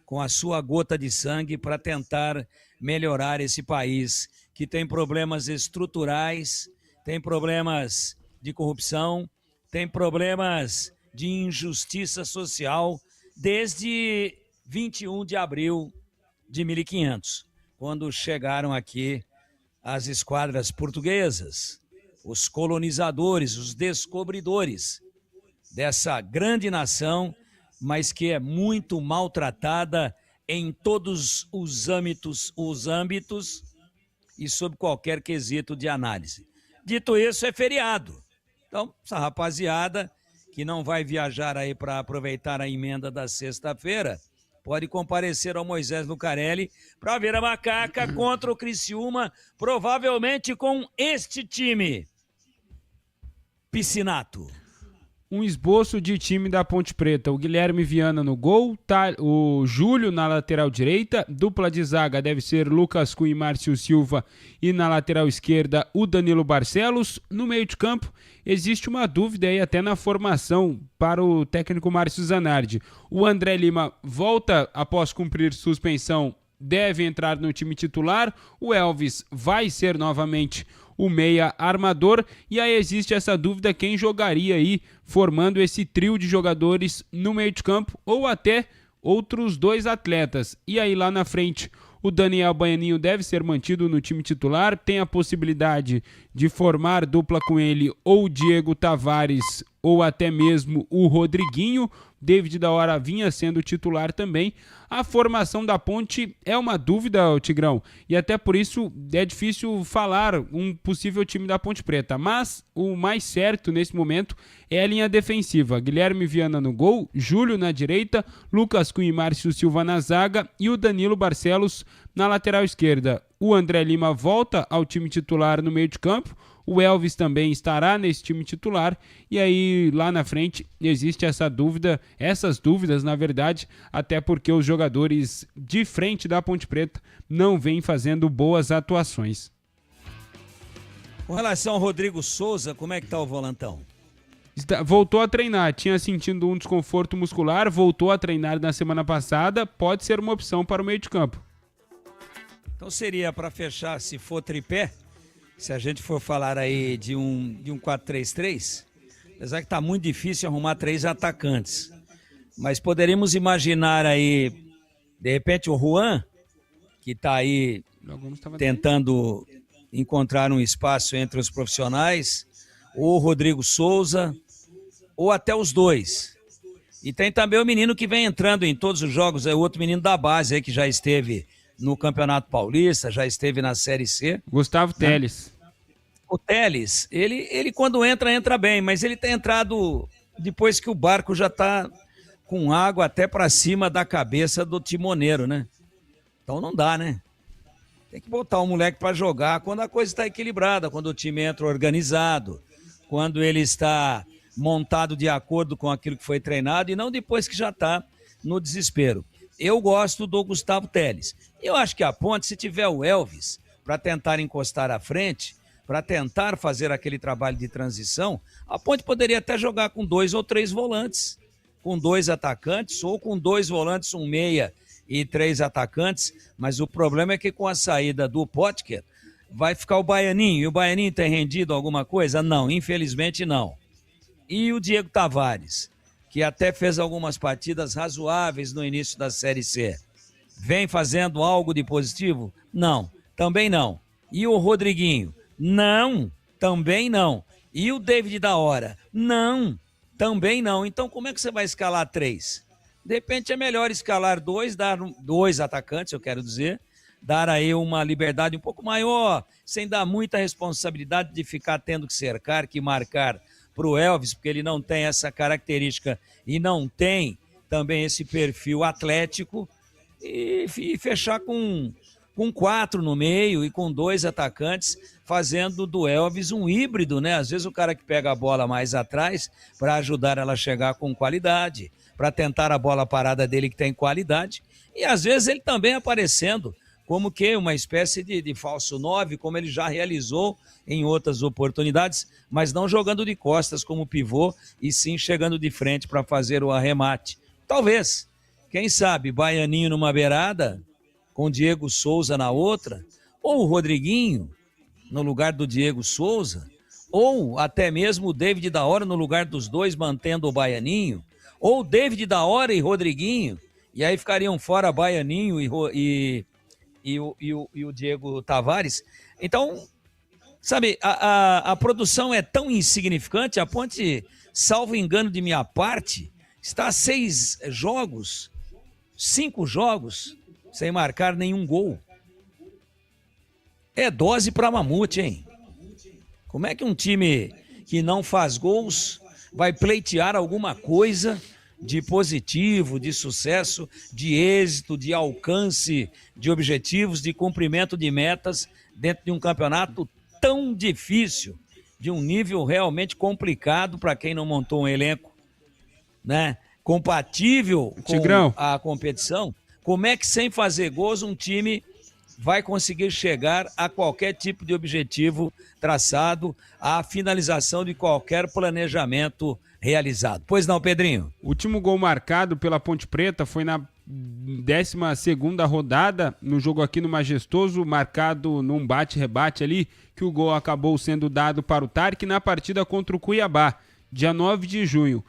com a sua gota de sangue para tentar melhorar esse país, que tem problemas estruturais, tem problemas de corrupção, tem problemas de injustiça social desde 21 de abril de 1500, quando chegaram aqui as esquadras portuguesas, os colonizadores, os descobridores dessa grande nação, mas que é muito maltratada em todos os âmbitos e sob qualquer quesito de análise. Dito isso, é feriado. Então, essa rapaziada que não vai viajar aí para aproveitar a emenda da sexta-feira, pode comparecer ao Moisés Lucarelli para ver a Macaca contra o Criciúma, provavelmente com este time. Piscinato. Um esboço de time da Ponte Preta. O Guilherme Viana no gol, o Júlio na lateral direita, dupla de zaga deve ser Lucas Cunha e Márcio Silva, e na lateral esquerda o Danilo Barcelos. No meio de campo existe uma dúvida aí até na formação para o técnico Márcio Zanardi. O André Lima volta após cumprir suspensão, deve entrar no time titular. O Elvis vai ser novamente o meia armador, e aí existe essa dúvida quem jogaria aí formando esse trio de jogadores no meio de campo, ou até outros dois atletas. E aí lá na frente o Daniel Baianinho deve ser mantido no time titular, tem a possibilidade de formar dupla com ele ou o Diego Tavares ou até mesmo o Rodriguinho. David da Hora vinha sendo titular também. A formação da Ponte é uma dúvida, Tigrão, e até por isso é difícil falar um possível time da Ponte Preta, mas o mais certo nesse momento é a linha defensiva. Guilherme Viana no gol, Júlio na direita, Lucas Cunha e Márcio Silva na zaga e o Danilo Barcelos na lateral esquerda. O André Lima volta ao time titular no meio de campo, o Elvis também estará nesse time titular, e aí lá na frente existe essas dúvidas, na verdade, até porque os jogadores de frente da Ponte Preta não vêm fazendo boas atuações. Com relação ao Rodrigo Souza, como é que tá o volantão? Voltou a treinar, tinha sentido um desconforto muscular, voltou a treinar na semana passada, pode ser uma opção para o meio de campo. Então seria para fechar, se for tripé, se a gente for falar aí de um 4-3-3, apesar que tá muito difícil arrumar 3 atacantes, mas poderíamos imaginar aí, de repente, o Juan, que tá aí tentando encontrar um espaço entre os profissionais, ou o Rodrigo Souza, ou até os dois. E tem também o menino que vem entrando em todos os jogos, é o outro menino da base aí que já esteve no Campeonato Paulista, já esteve na Série C. Gustavo Teles. O Teles, ele quando entra bem, mas ele tem entrado depois que o barco já está com água até para cima da cabeça do timoneiro, né? Então não dá, né? Tem que botar o moleque para jogar quando a coisa está equilibrada, quando o time entra organizado, quando ele está montado de acordo com aquilo que foi treinado e não depois que já está no desespero. Eu gosto do Gustavo Teles. Eu acho que a Ponte, se tiver o Elvis para tentar encostar à frente, para tentar fazer aquele trabalho de transição, a Ponte poderia até jogar com 2 ou 3 volantes, com 2 atacantes ou com 2 volantes, um meia e 3 atacantes, mas o problema é que com a saída do Potker vai ficar o Baianinho, e o Baianinho tem rendido alguma coisa? Não, infelizmente não. E o Diego Tavares, que até fez algumas partidas razoáveis no início da Série C, vem fazendo algo de positivo? Não, também não. E o Rodriguinho? Não, também não. E o David da Hora? Não, também não. Então como é que você vai escalar 3? De repente é melhor escalar 2, dar 2 atacantes, eu quero dizer, dar aí uma liberdade um pouco maior, sem dar muita responsabilidade de ficar tendo que cercar, que marcar para o Elvis, porque ele não tem essa característica e não tem também esse perfil atlético, e fechar com 4 no meio e com 2 atacantes, fazendo do Elvis um híbrido, né? Às vezes o cara que pega a bola mais atrás para ajudar ela a chegar com qualidade, para tentar a bola parada dele que tem qualidade, e às vezes ele também aparecendo como que uma espécie de falso 9, como ele já realizou em outras oportunidades, mas não jogando de costas como pivô, e sim chegando de frente para fazer o arremate. Talvez, quem sabe, Baianinho numa beirada, com Diego Souza na outra, ou o Rodriguinho no lugar do Diego Souza, ou até mesmo o David da Hora no lugar dos dois, mantendo o Baianinho, ou David da Hora e Rodriguinho, e aí ficariam fora Baianinho e o Diego Tavares. Então, sabe, a produção é tão insignificante, a Ponte, salvo engano de minha parte, está a 5 jogos, sem marcar nenhum gol. É dose para mamute, hein? Como é que um time que não faz gols vai pleitear alguma coisa de positivo, de sucesso, de êxito, de alcance de objetivos, de cumprimento de metas dentro de um campeonato tão difícil, de um nível realmente complicado para quem não montou um elenco, né, compatível com Tigrão, a competição? Como é que sem fazer gols um time vai conseguir chegar a qualquer tipo de objetivo traçado, à finalização de qualquer planejamento realizado? Pois não, Pedrinho? O último gol marcado pela Ponte Preta foi na 12ª rodada, no jogo aqui no Majestoso, marcado num bate-rebate ali, que o gol acabou sendo dado para o Tarque na partida contra o Cuiabá, dia 9 de junho.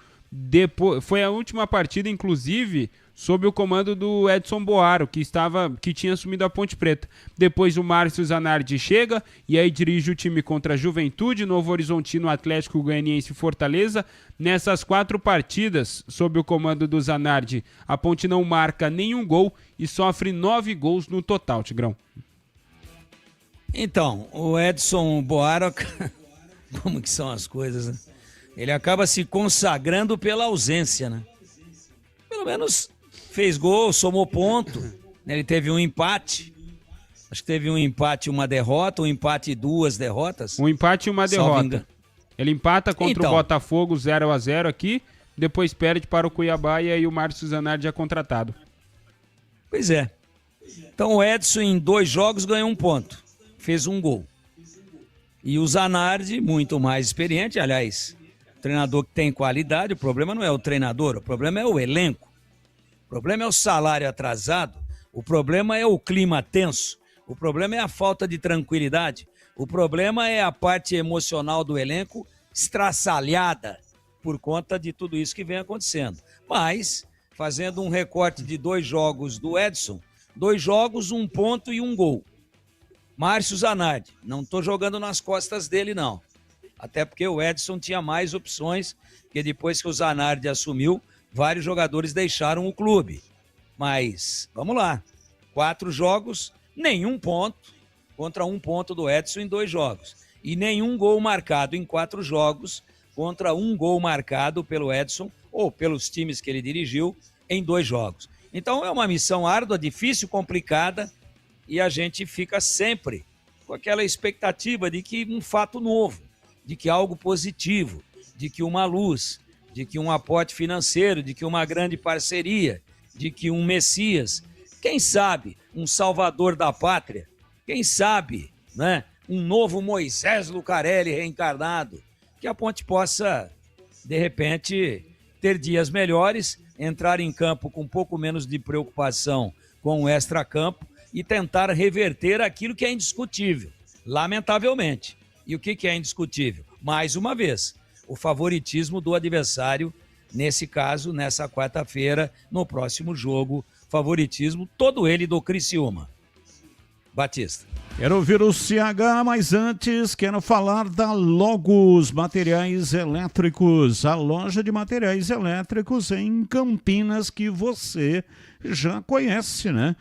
Foi a última partida, inclusive, sob o comando do Edson Boaro, que tinha assumido a Ponte Preta. Depois o Márcio Zanardi chega e aí dirige o time contra a Juventude, Novo Horizontino, Atlético Goianiense e Fortaleza. Nessas 4 partidas, sob o comando do Zanardi, a Ponte não marca nenhum gol e sofre 9 gols no total, Tigrão. Então, o Edson Boaro, como que são as coisas, né? Ele acaba se consagrando pela ausência, né? Pelo menos fez gol, somou ponto, né? Ele teve um empate, acho que teve um empate e uma derrota, um empate e 2 derrotas. Um empate e uma derrota. Ele empata contra o Botafogo 0-0 aqui, depois perde para o Cuiabá e aí o Márcio Zanardi é contratado. Pois é. Então o Edson em 2 jogos ganhou 1 ponto, fez 1 gol. E o Zanardi, muito mais experiente, aliás, treinador que tem qualidade, o problema não é o treinador, o problema é o elenco. O problema é o salário atrasado, o problema é o clima tenso, o problema é a falta de tranquilidade, o problema é a parte emocional do elenco estraçalhada por conta de tudo isso que vem acontecendo. Mas, fazendo um recorte de 2 jogos do Edson, 2 jogos, 1 ponto e 1 gol. Márcio Zanardi, não estou jogando nas costas dele não, até porque o Edson tinha mais opções, porque depois que o Zanardi assumiu, vários jogadores deixaram o clube. Mas, vamos lá, 4 jogos, nenhum ponto, contra 1 ponto do Edson em 2 jogos. E nenhum gol marcado em 4 jogos, contra 1 gol marcado pelo Edson, ou pelos times que ele dirigiu, em 2 jogos. Então é uma missão árdua, difícil, complicada, e a gente fica sempre com aquela expectativa de que um fato novo, de que algo positivo, de que uma luz, de que um aporte financeiro, de que uma grande parceria, de que um Messias, quem sabe um salvador da pátria, quem sabe, né, um novo Moisés Lucarelli reencarnado, que a Ponte possa, de repente, ter dias melhores, entrar em campo com um pouco menos de preocupação com o extracampo e tentar reverter aquilo que é indiscutível, lamentavelmente. E o que é indiscutível? Mais uma vez, o favoritismo do adversário, nesse caso, nessa quarta-feira, no próximo jogo, favoritismo todo ele do Criciúma. Batista. Quero ouvir o CH, mas antes quero falar da Logos Materiais Elétricos, a loja de materiais elétricos em Campinas que você já conhece, né?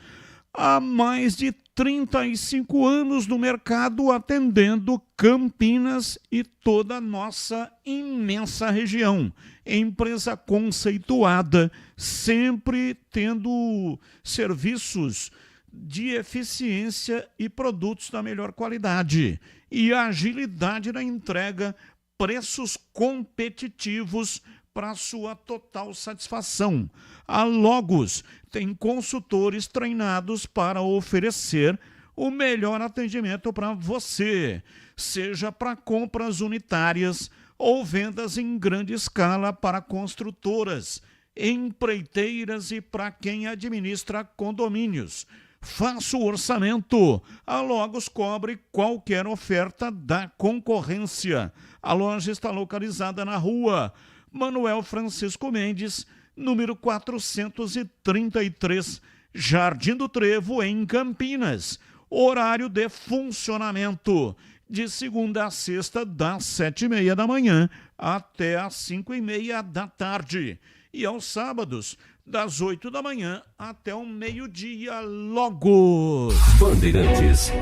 Há mais de 35 anos no mercado, atendendo Campinas e toda a nossa imensa região. Empresa conceituada, sempre tendo serviços de eficiência e produtos da melhor qualidade. E agilidade na entrega, preços competitivos para sua total satisfação. A Logos tem consultores treinados para oferecer o melhor atendimento para você, seja para compras unitárias ou vendas em grande escala para construtoras, empreiteiras e para quem administra condomínios. Faça o orçamento. A Logos cobre qualquer oferta da concorrência. A loja está localizada na rua Manuel Francisco Mendes, número 433, Jardim do Trevo, em Campinas. Horário de funcionamento de segunda a sexta, das 7h30 da manhã até às 5h30 da tarde. E aos sábados, das 8 da manhã até o meio-dia. Logos. Bandeirantes.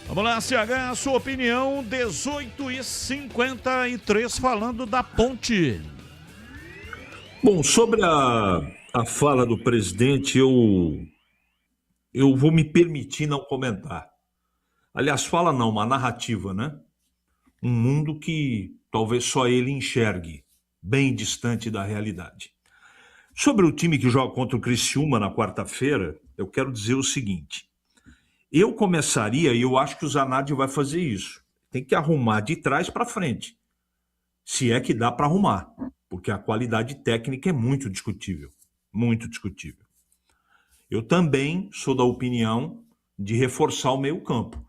Vamos lá, CH, sua opinião, 18h53, falando da Ponte. Bom, sobre a fala do presidente, eu vou me permitir não comentar. Aliás, fala não, uma narrativa, né? Um mundo que talvez só ele enxergue, bem distante da realidade. Sobre o time que joga contra o Criciúma na quarta-feira, eu quero dizer o seguinte. Eu começaria, e eu acho que o Zanardi vai fazer isso, tem que arrumar de trás para frente, se é que dá para arrumar, porque a qualidade técnica é muito discutível, muito discutível. Eu também sou da opinião de reforçar o meio-campo,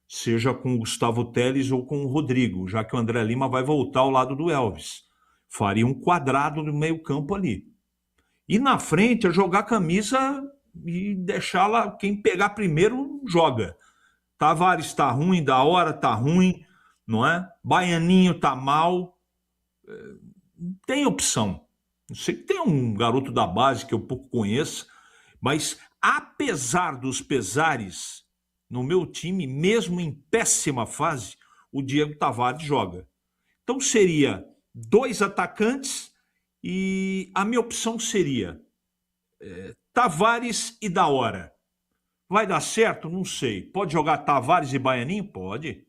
seja com o Gustavo Teles ou com o Rodrigo, já que o André Lima vai voltar ao lado do Elvis. Faria um quadrado no meio-campo ali. E na frente é jogar a camisa e deixá-la, quem pegar primeiro joga. Tavares tá ruim, da hora tá ruim, não é? Baianinho tá mal. Tem opção. Eu sei que tem um garoto da base que eu pouco conheço, mas apesar dos pesares, no meu time, mesmo em péssima fase, o Diego Tavares joga. Então seria 2 atacantes e a minha opção seria Tavares e da hora. Vai dar certo? Não sei. Pode jogar Tavares e Baianinho? Pode.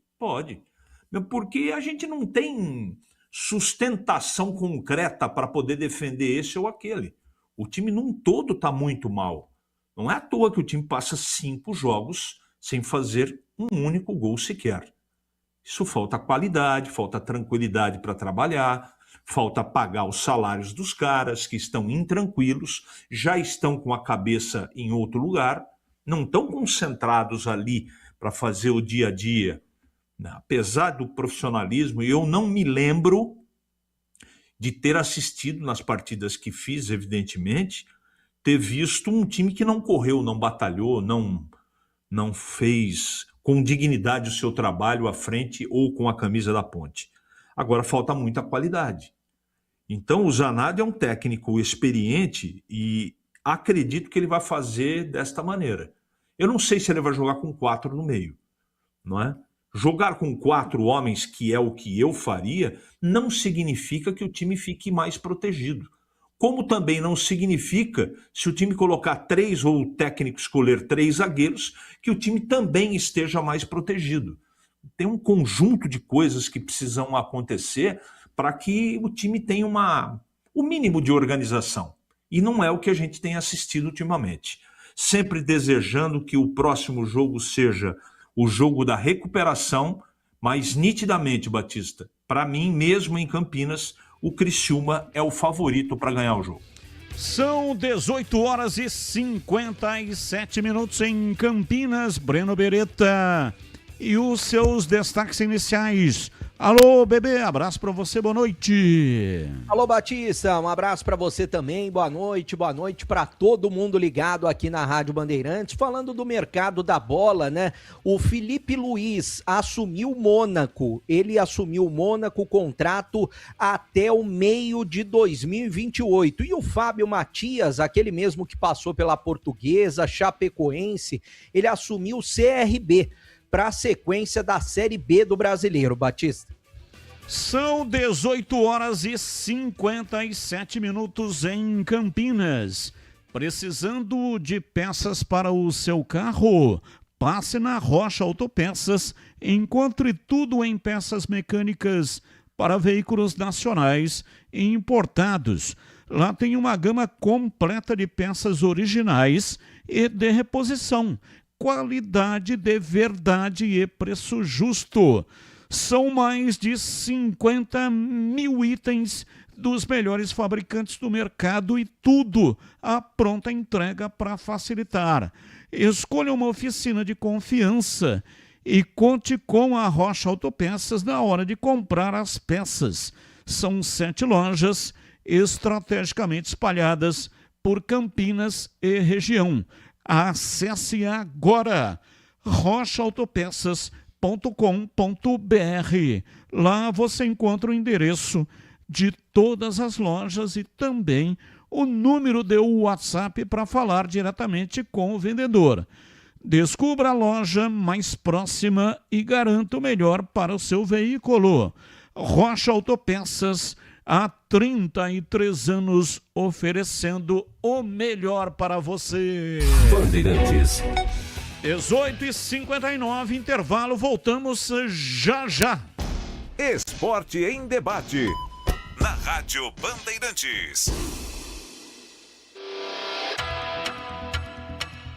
Porque a gente não tem sustentação concreta para poder defender esse ou aquele. O time num todo está muito mal. Não é à toa que o time passa 5 jogos sem fazer um único gol sequer. Isso falta qualidade, falta tranquilidade para trabalhar, falta pagar os salários dos caras que estão intranquilos, já estão com a cabeça em outro lugar, não estão concentrados ali para fazer o dia a dia. Apesar do profissionalismo, eu não me lembro de ter assistido nas partidas que fiz, evidentemente, ter visto um time que não correu, não batalhou, não fez com dignidade o seu trabalho à frente ou com a camisa da Ponte. Agora falta muita qualidade. Então o Zanardi é um técnico experiente e acredito que ele vai fazer desta maneira. Eu não sei se ele vai jogar com 4 no meio, não é? Jogar com 4 homens, que é o que eu faria, não significa que o time fique mais protegido. como também não significa, se o time colocar 3 ou o técnico escolher 3 zagueiros, que o time também esteja mais protegido. Tem um conjunto de coisas que precisam acontecer para que o time tenha o mínimo de organização. E não é o que a gente tem assistido ultimamente. Sempre desejando que o próximo jogo seja o jogo da recuperação, mas nitidamente, Batista, para mim, mesmo em Campinas, o Criciúma é o favorito para ganhar o jogo. São 18 horas e 57 minutos em Campinas. Breno Beretta e os seus destaques iniciais. Alô, bebê, abraço pra você, boa noite. Alô, Batista, um abraço pra você também, boa noite pra todo mundo ligado aqui na Rádio Bandeirantes. Falando do mercado da bola, né? O Felipe Luiz assumiu o Mônaco, contrato até o meio de 2028. E o Fábio Matias, aquele mesmo que passou pela Portuguesa, Chapecoense, ele assumiu o CRB, para a sequência da Série B do Brasileiro, Batista. São 18 horas e 57 minutos em Campinas. Precisando de peças para o seu carro? Passe na Rocha Autopeças e encontre tudo em peças mecânicas para veículos nacionais e importados. Lá tem uma gama completa de peças originais e de reposição. Qualidade de verdade e preço justo. São mais de 50 mil itens dos melhores fabricantes do mercado e tudo à pronta entrega para facilitar. Escolha uma oficina de confiança e conte com a Rocha Autopeças na hora de comprar as peças. São 7 lojas estrategicamente espalhadas por Campinas e região. Acesse agora rochaautopeças.com.br. Lá você encontra o endereço de todas as lojas e também o número de WhatsApp para falar diretamente com o vendedor. Descubra a loja mais próxima e garanta o melhor para o seu veículo. Rocha Autopeças, há 33 anos oferecendo o melhor para você. Bandeirantes. 18h59, intervalo, voltamos já. Esporte em debate. Na Rádio Bandeirantes.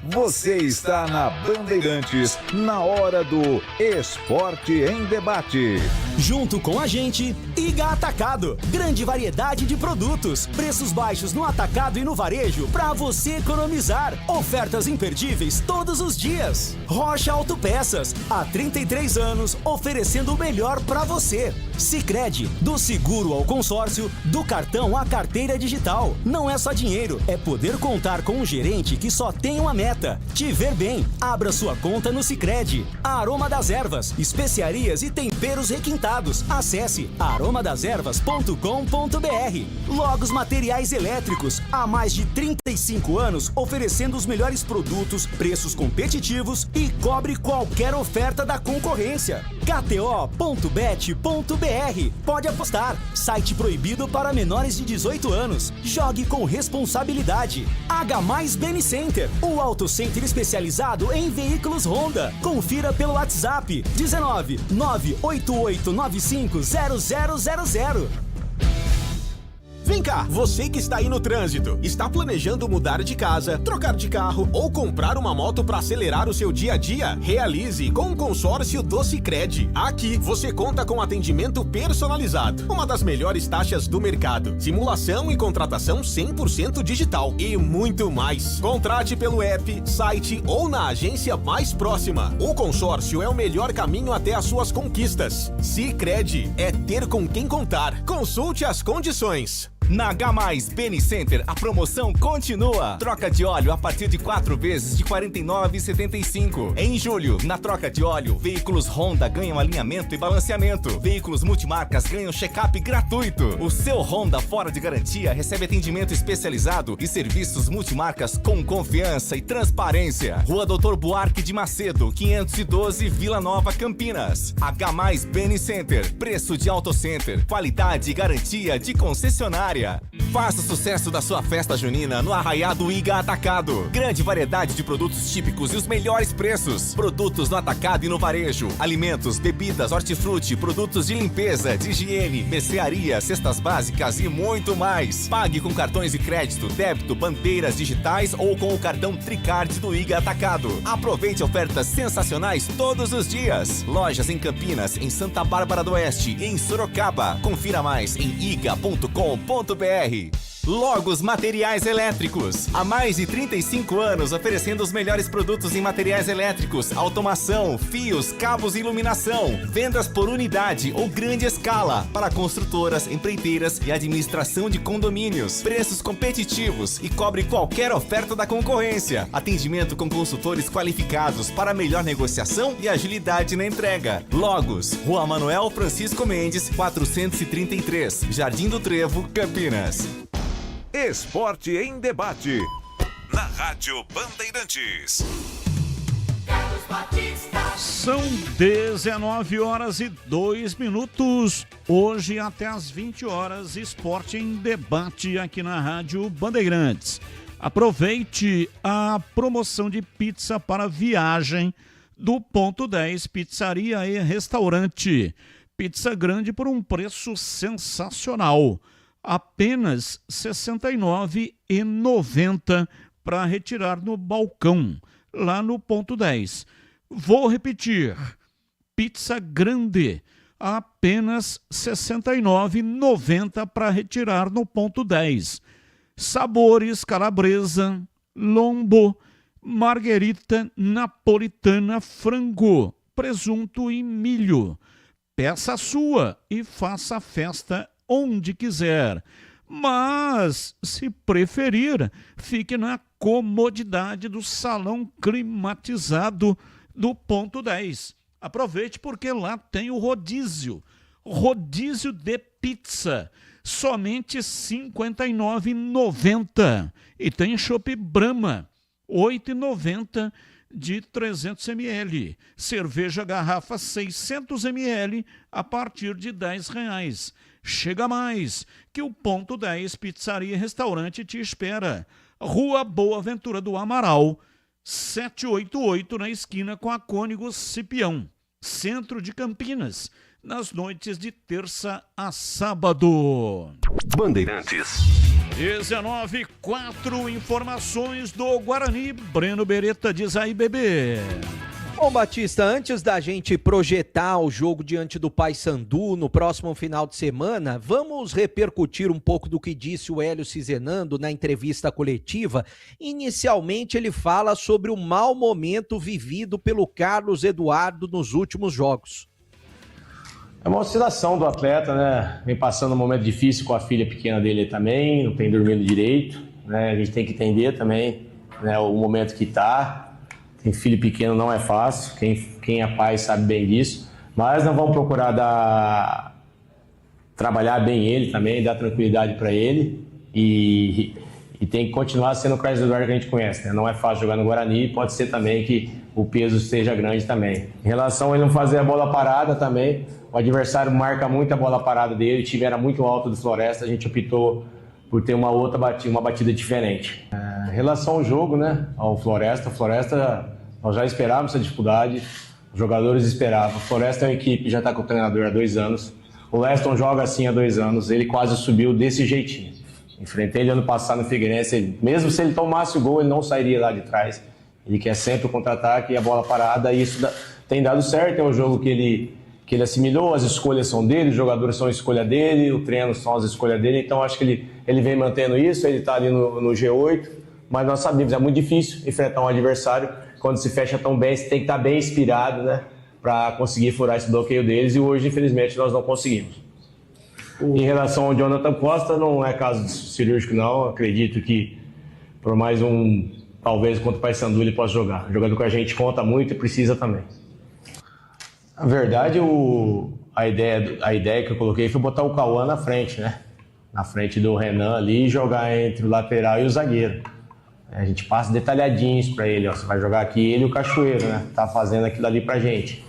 Você está na Bandeirantes, na hora do Esporte em Debate. Junto com a gente, Iga Atacado. Grande variedade de produtos, preços baixos no atacado e no varejo para você economizar. Ofertas imperdíveis todos os dias. Rocha Autopeças, há 33 anos oferecendo o melhor para você. Sicredi, do seguro ao consórcio, do cartão à carteira digital. Não é só dinheiro, é poder contar com um gerente que só tem uma meta: te ver bem. Abra sua conta no Sicredi. Aroma das Ervas, especiarias e temperos requintados. Acesse aromadeservas.com.br. Logos Materiais Elétricos, há mais de 35 anos oferecendo os melhores produtos, preços competitivos e cobre qualquer oferta da concorrência. KTO.bet.br. Pode apostar. Site proibido para menores de 18 anos. Jogue com responsabilidade. H+ Beni Center, o auto center especializado em veículos Honda. Confira pelo WhatsApp 19 988950000. Vem cá, você que está aí no trânsito, está planejando mudar de casa, trocar de carro ou comprar uma moto para acelerar o seu dia a dia? Realize com o consórcio do Sicredi. Aqui você conta com atendimento personalizado, uma das melhores taxas do mercado, simulação e contratação 100% digital e muito mais. Contrate pelo app, site ou na agência mais próxima. O consórcio é o melhor caminho até as suas conquistas. Sicredi é ter com quem contar. Consulte as condições. Na H+ Beni Center, a promoção continua. Troca de óleo a partir de 4 vezes de R$ 49,75. Em julho, na troca de óleo, veículos Honda ganham alinhamento e balanceamento. Veículos multimarcas ganham check-up gratuito. O seu Honda fora de garantia recebe atendimento especializado e serviços multimarcas com confiança e transparência. Rua Doutor Buarque de Macedo, 512, Vila Nova, Campinas. H+ Beni Center, preço de auto center, qualidade e garantia de concessionária. história. Faça o sucesso da sua festa junina no Arraiado Iga Atacado. Grande variedade de produtos típicos e os melhores preços. Produtos no atacado e no varejo. Alimentos, bebidas, hortifruti, produtos de limpeza, de higiene, mercearia, cestas básicas e muito mais. Pague com cartões de crédito, débito, bandeiras digitais ou com o cartão Tricard do Iga Atacado. Aproveite ofertas sensacionais todos os dias. Lojas em Campinas, em Santa Bárbara do Oeste e em Sorocaba. Confira mais em iga.com.br. Logos Materiais Elétricos. Há mais de 35 anos oferecendo os melhores produtos em materiais elétricos, automação, fios, cabos e iluminação. Vendas por unidade ou grande escala para construtoras, empreiteiras e administração de condomínios. Preços competitivos e cobre qualquer oferta da concorrência. Atendimento com consultores qualificados para melhor negociação e agilidade na entrega. Logos, Rua Manuel Francisco Mendes, 433, Jardim do Trevo, Campinas. Esporte em Debate, na Rádio Bandeirantes. São 19h02. Hoje até às 20 horas, Esporte em Debate aqui na Rádio Bandeirantes. Aproveite a promoção de pizza para viagem do Ponto 10 Pizzaria e Restaurante. Pizza grande por um preço sensacional. Apenas R$ 69,90 para retirar no balcão, lá no Ponto 10. Vou repetir, pizza grande, apenas R$ 69,90 para retirar no Ponto 10. Sabores calabresa, lombo, marguerita, napolitana, frango, presunto e milho. Peça a sua e faça a festa onde quiser, mas, se preferir, fique na comodidade do salão climatizado do Ponto 10. Aproveite porque lá tem o rodízio de pizza, somente R$ 59,90. E tem chopp Brahma, R$ 8,90 de 300 ml. Cerveja garrafa 600 ml a partir de R$ 10,00. Chega mais, que o Ponto 10 Pizzaria e Restaurante te espera. Rua Boa Ventura do Amaral, 788, na esquina com a Cônigo Cipião, centro de Campinas, nas noites de terça a sábado. Bandeirantes. 19h04, informações do Guarani. Breno Beretta, diz aí, bebê. Bom, Batista, antes da gente projetar o jogo diante do Paysandu no próximo final de semana, vamos repercutir um pouco do que disse o Hélio Cizenando na entrevista coletiva. Inicialmente, ele fala sobre o mau momento vivido pelo Carlos Eduardo nos últimos jogos. É uma oscilação do atleta, né? Vem passando um momento difícil com a filha pequena dele também, não tem dormindo direito, né? A gente tem que entender também, né, o momento que está. Tem filho pequeno, não é fácil, quem é pai sabe bem disso, mas nós vamos procurar trabalhar bem ele também, dar tranquilidade para ele e tem que continuar sendo o Carlos Eduardo que a gente conhece, né? Não é fácil jogar no Guarani, pode ser também que o peso esteja grande também. Em relação a ele não fazer a bola parada também, o adversário marca muito a bola parada dele, o time era muito alto do Floresta, a gente optou por ter uma batida diferente. Em relação ao jogo, né, ao Floresta, nós já esperávamos essa dificuldade, os jogadores esperavam. O Floresta é uma equipe que já está com o treinador há 2 anos, o Leston joga assim há 2 anos, ele quase subiu desse jeitinho. Enfrentei ele ano passado no Figueirense, mesmo se ele tomasse o gol, ele não sairia lá de trás. Ele quer sempre o contra-ataque e a bola parada, e isso tem dado certo, é um jogo que ele assimilou, as escolhas são dele, os jogadores são a escolha dele, o treino são as escolhas dele, então acho que ele vem mantendo isso, ele está ali no G8, mas nós sabemos, é muito difícil enfrentar um adversário, quando se fecha tão bem, você tem que estar bem inspirado, né, para conseguir furar esse bloqueio deles, e hoje, infelizmente, nós não conseguimos. Em relação ao Jonathan Costa, não é caso cirúrgico não, acredito que por mais talvez contra o Paysandu ele possa jogar. O jogador que a gente conta muito e precisa também. Na verdade, a ideia que eu coloquei foi botar o Cauã na frente, né? Na frente do Renan ali e jogar entre o lateral e o zagueiro. A gente passa detalhadinhos para ele, ó, você vai jogar aqui ele e o Cachoeiro, né? Tá fazendo aquilo ali pra gente.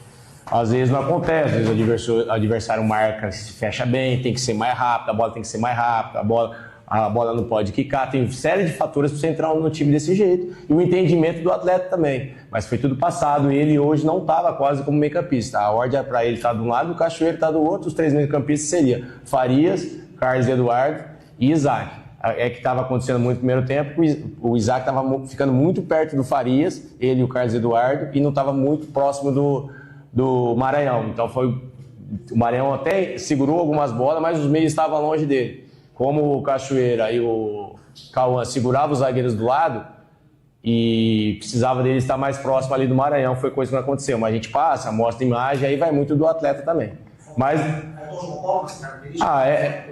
Às vezes não acontece, às vezes o adversário marca, se fecha bem, tem que ser mais rápido, a bola tem que ser mais rápida, a bola não pode quicar, tem série de fatores para você entrar no time desse jeito. E o entendimento do atleta também. Mas foi tudo passado, ele hoje não estava quase como meio-campista. A ordem para ele estar de um lado, o Cachoeiro está do outro, os 3 meio-campistas seriam Farias, Carlos Eduardo e Isaac. É que estava acontecendo muito no primeiro tempo, o Isaac estava ficando muito perto do Farias, ele e o Carlos Eduardo, e não estava muito próximo do Maranhão. Então o Maranhão até segurou algumas bolas, mas os meios estavam longe dele. Como o Cachoeira e o Cauã seguravam os zagueiros do lado e precisava dele estar mais próximo ali do Maranhão, foi coisa que não aconteceu. Mas a gente passa, mostra a imagem, aí vai muito do atleta também. Mas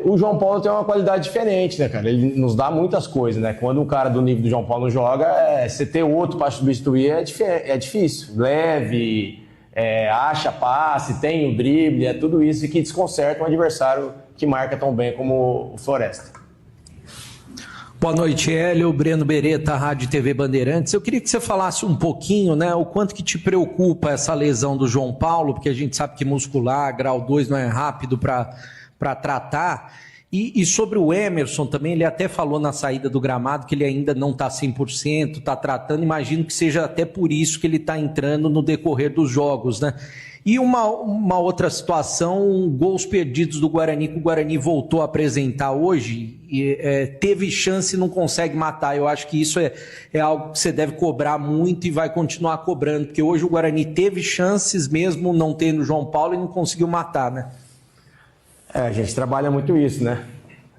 o João Paulo tem uma qualidade diferente, né, cara? Ele nos dá muitas coisas, né? Quando um cara do nível do João Paulo não joga, você ter outro para substituir é difícil. Leve, acha passe, tem o drible, é tudo isso que desconcerta um adversário que marca tão bem como o Floresta. Boa noite, Hélio, Breno Beretta, Rádio TV Bandeirantes. Eu queria que você falasse um pouquinho, né, o quanto que te preocupa essa lesão do João Paulo, porque a gente sabe que muscular, grau 2 não é rápido para tratar. E sobre o Emerson também, ele até falou na saída do gramado que ele ainda não está 100%, está tratando, imagino que seja até por isso que ele está entrando no decorrer dos jogos, né? E uma outra situação, gols perdidos do Guarani, que o Guarani voltou a apresentar hoje, teve chance e não consegue matar. Eu acho que isso é algo que você deve cobrar muito e vai continuar cobrando, porque hoje o Guarani teve chances mesmo não tendo o João Paulo e não conseguiu matar, né? A gente trabalha muito isso, né?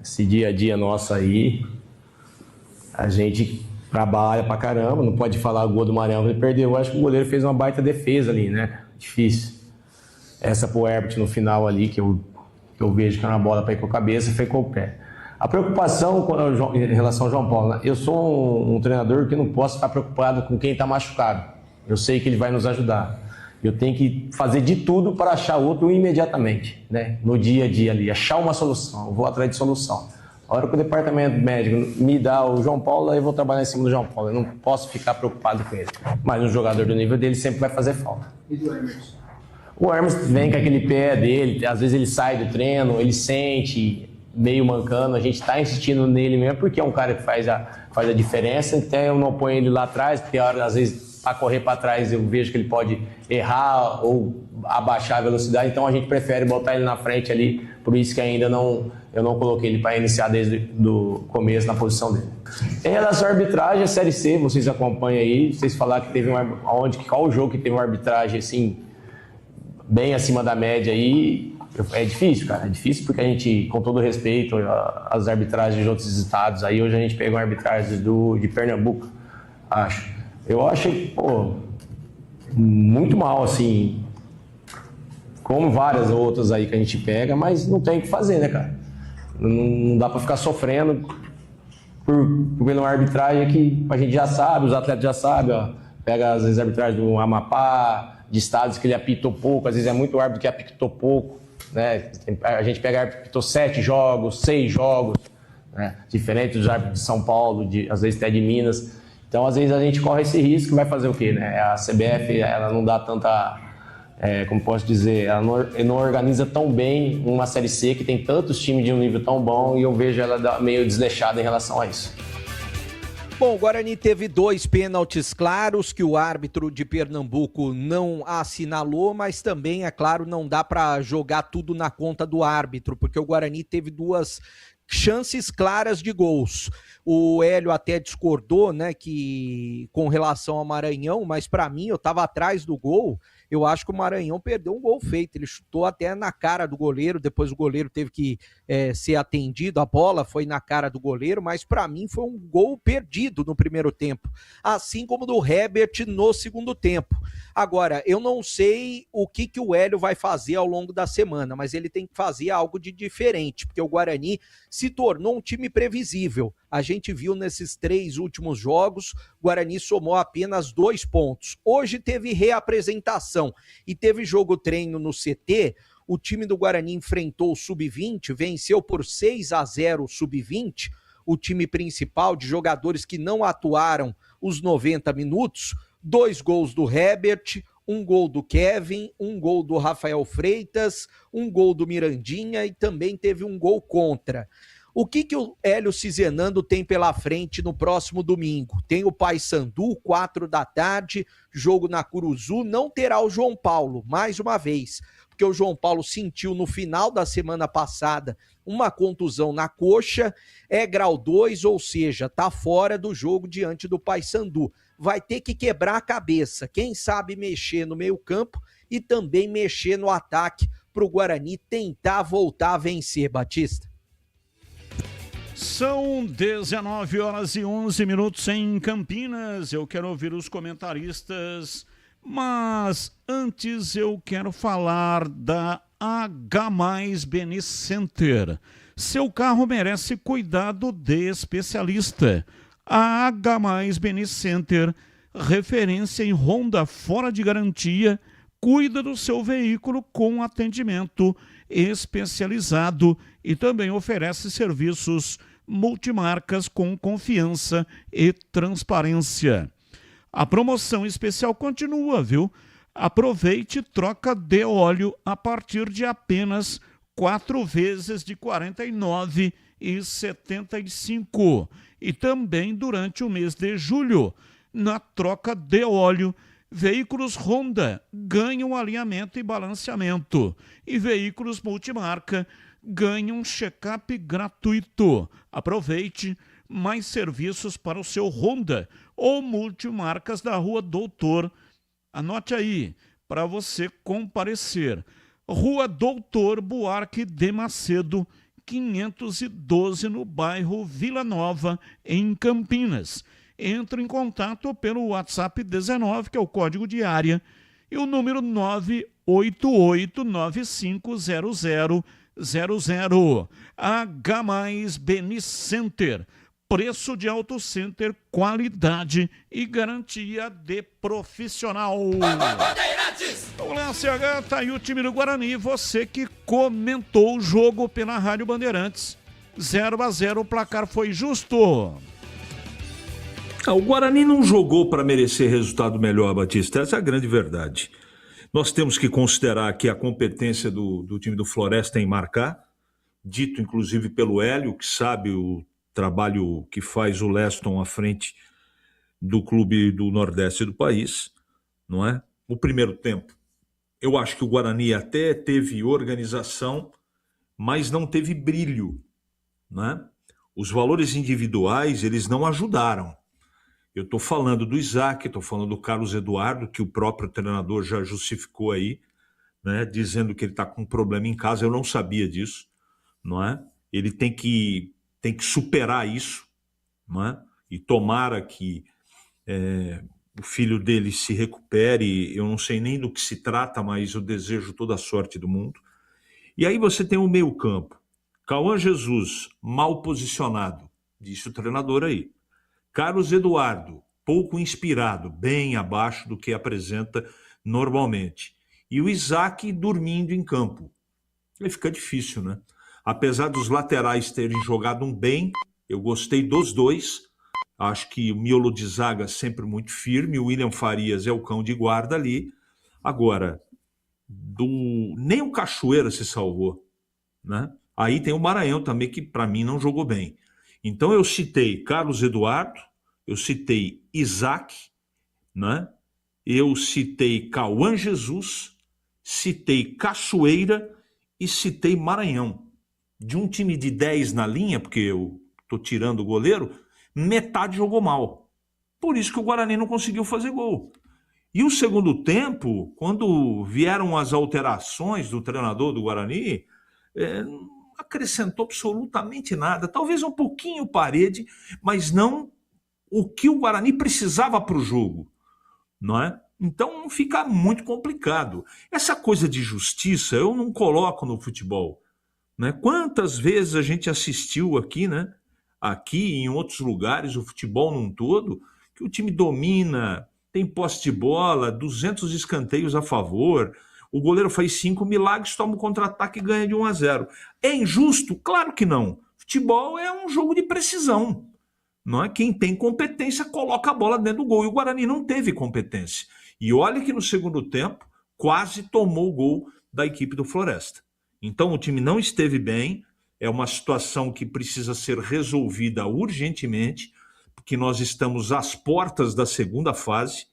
Esse dia a dia nosso aí, a gente trabalha pra caramba, não pode falar o gol do Maranhão, ele perdeu. Eu acho que o goleiro fez uma baita defesa ali, né? Difícil. Essa pro Herbert no final ali, que eu vejo que é uma bola para ir com a cabeça, foi com o pé. A preocupação em relação ao João Paulo, né? Eu sou um treinador que não posso estar preocupado com quem está machucado. Eu sei que ele vai nos ajudar. Eu tenho que fazer de tudo para achar outro imediatamente, né? No dia a dia ali, achar uma solução. Eu vou atrás de solução. A hora que o departamento médico me dá o João Paulo, eu vou trabalhar em cima do João Paulo. Eu não posso ficar preocupado com ele. Mas um jogador do nível dele sempre vai fazer falta. E do Emerson? O Emerson vem com aquele pé dele, às vezes ele sai do treino, ele sente meio mancando, a gente está insistindo nele mesmo, porque é um cara que faz a diferença, então eu não ponho ele lá atrás, porque às vezes para correr para trás eu vejo que ele pode errar ou abaixar a velocidade, então a gente prefere botar ele na frente ali, por isso que ainda eu não coloquei ele para iniciar desde o começo na posição dele. Em relação à arbitragem, a Série C, vocês acompanham aí, vocês falaram que teve qual jogo que teve uma arbitragem assim, bem acima da média aí, é difícil, cara. É difícil porque a gente, com todo respeito às arbitragens de outros estados, aí hoje a gente pegou arbitragens de Pernambuco, acho. Eu achei, muito mal, assim, como várias outras aí que a gente pega, mas não tem o que fazer, né, cara? Não dá pra ficar sofrendo por uma arbitragem que a gente já sabe, os atletas já sabem, ó. Pega às vezes a arbitragem do Amapá, de estados que ele apitou pouco, às vezes é muito árbitro que apitou pouco, né? A gente pega árbitro que apitou 7 jogos, 6 jogos, né? Diferente dos árbitros de São Paulo, às vezes até de Minas. Então, às vezes a gente corre esse risco, vai fazer o quê, né? A CBF, ela não dá tanta, como posso dizer, ela não organiza tão bem uma Série C que tem tantos times de um nível tão bom e eu vejo ela meio desleixada em relação a isso. Bom, o Guarani teve 2 pênaltis claros que o árbitro de Pernambuco não assinalou, mas também, é claro, não dá para jogar tudo na conta do árbitro, porque o Guarani teve 2 chances claras de gols. O Hélio até discordou, né, que com relação ao Maranhão, mas para mim, eu estava atrás do gol, eu acho que o Maranhão perdeu um gol feito, ele chutou até na cara do goleiro, depois o goleiro teve que ser atendido, a bola foi na cara do goleiro, mas para mim foi um gol perdido no primeiro tempo, assim como do Herbert no segundo tempo. Agora, eu não sei o que o Hélio vai fazer ao longo da semana, mas ele tem que fazer algo de diferente, porque o Guarani se tornou um time previsível. A gente viu nesses 3 últimos jogos, o Guarani somou apenas 2 pontos. Hoje teve reapresentação e teve jogo-treino no CT. O time do Guarani enfrentou o Sub-20, venceu por 6-0 o Sub-20, o time principal de jogadores que não atuaram os 90 minutos, 2 gols do Herbert, um gol do Kevin, um gol do Rafael Freitas, um gol do Mirandinha e também teve um gol contra. O que o Hélio Cizenando tem pela frente no próximo domingo? Tem o Paysandu, 4 da tarde, jogo na Curuzu, não terá o João Paulo, mais uma vez, porque o João Paulo sentiu no final da semana passada uma contusão na coxa, é grau 2, ou seja, tá fora do jogo diante do Paysandu. Vai ter que quebrar a cabeça, quem sabe mexer no meio-campo e também mexer no ataque para o Guarani tentar voltar a vencer, Batista. São 19 horas e 11 minutos em Campinas. Eu quero ouvir os comentaristas, mas antes eu quero falar da H+ Beni Center. Seu carro merece cuidado de especialista. A H+ Beni Center, referência em Honda fora de garantia, cuida do seu veículo com atendimento especializado e também oferece serviços multimarcas com confiança e transparência. A promoção especial continua, viu? Aproveite troca de óleo a partir de apenas 4 vezes de R$ 49,75 e também durante o mês de julho. Na troca de óleo, veículos Honda ganham alinhamento e balanceamento e veículos multimarca ganham check-up gratuito. Aproveite mais serviços para o seu Honda ou multimarcas da Rua Doutor. Anote aí, para você comparecer. Rua Doutor Buarque de Macedo, 512, no bairro Vila Nova, em Campinas. Entre em contato pelo WhatsApp 19, que é o código de área, e o número 988950000. H+ Beni Center. Preço de Auto Center, qualidade e garantia de profissional. Vamos lá, CH, tá aí o time do Guarani. Você que comentou o jogo pela Rádio Bandeirantes. 0-0, o placar foi justo. O Guarani não jogou para merecer resultado melhor, Batista. Essa é a grande verdade. Nós temos que considerar que a competência do time do Floresta em marcar, dito inclusive pelo Hélio, que sabe o trabalho que faz o Leston à frente do clube do Nordeste do país, não é? O primeiro tempo, eu acho que o Guarani até teve organização, mas não teve brilho, né? Os valores individuais, eles não ajudaram. Eu estou falando do Isaac, estou falando do Carlos Eduardo, que o próprio treinador já justificou aí, né, dizendo que ele está com um problema em casa. Eu não sabia disso, não é? Ele tem que superar isso, não é? E tomara que o filho dele se recupere. Eu não sei nem do que se trata, mas eu desejo toda a sorte do mundo. E aí você tem o meio-campo. Cauã Jesus, mal posicionado, disse o treinador aí. Carlos Eduardo, pouco inspirado, bem abaixo do que apresenta normalmente. E o Isaac dormindo em campo. Aí fica difícil, né? Apesar dos laterais terem jogado bem, eu gostei dos dois. Acho que o miolo de zaga sempre muito firme, o William Farias é o cão de guarda ali. Agora, nem o Cachoeira se salvou, né? Aí tem o Maranhão também, que para mim não jogou bem. Então eu citei Carlos Eduardo, eu citei Isaac, né? Eu citei Cauã Jesus, citei Cachoeira e citei Maranhão. De um time de 10 na linha, porque eu estou tirando o goleiro, metade jogou mal. Por isso que o Guarani não conseguiu fazer gol. E o segundo tempo, quando vieram as alterações do treinador do Guarani, não acrescentou absolutamente nada. Talvez um pouquinho parede, mas não o que o Guarani precisava para o jogo, não é? Então fica muito complicado. Essa coisa de justiça eu não coloco no futebol, né? Quantas vezes a gente assistiu aqui, né? Aqui e em outros lugares, o futebol num todo, que o time domina, tem posse de bola, 200 escanteios a favor, o goleiro faz 5 milagres, toma um contra-ataque e ganha de 1-0. É injusto? Claro que não. Futebol é um jogo de precisão. Não é? Quem tem competência coloca a bola dentro do gol. E o Guarani não teve competência. E olha que no segundo tempo quase tomou o gol da equipe do Floresta. Então o time não esteve bem, é uma situação que precisa ser resolvida urgentemente, porque nós estamos às portas da segunda fase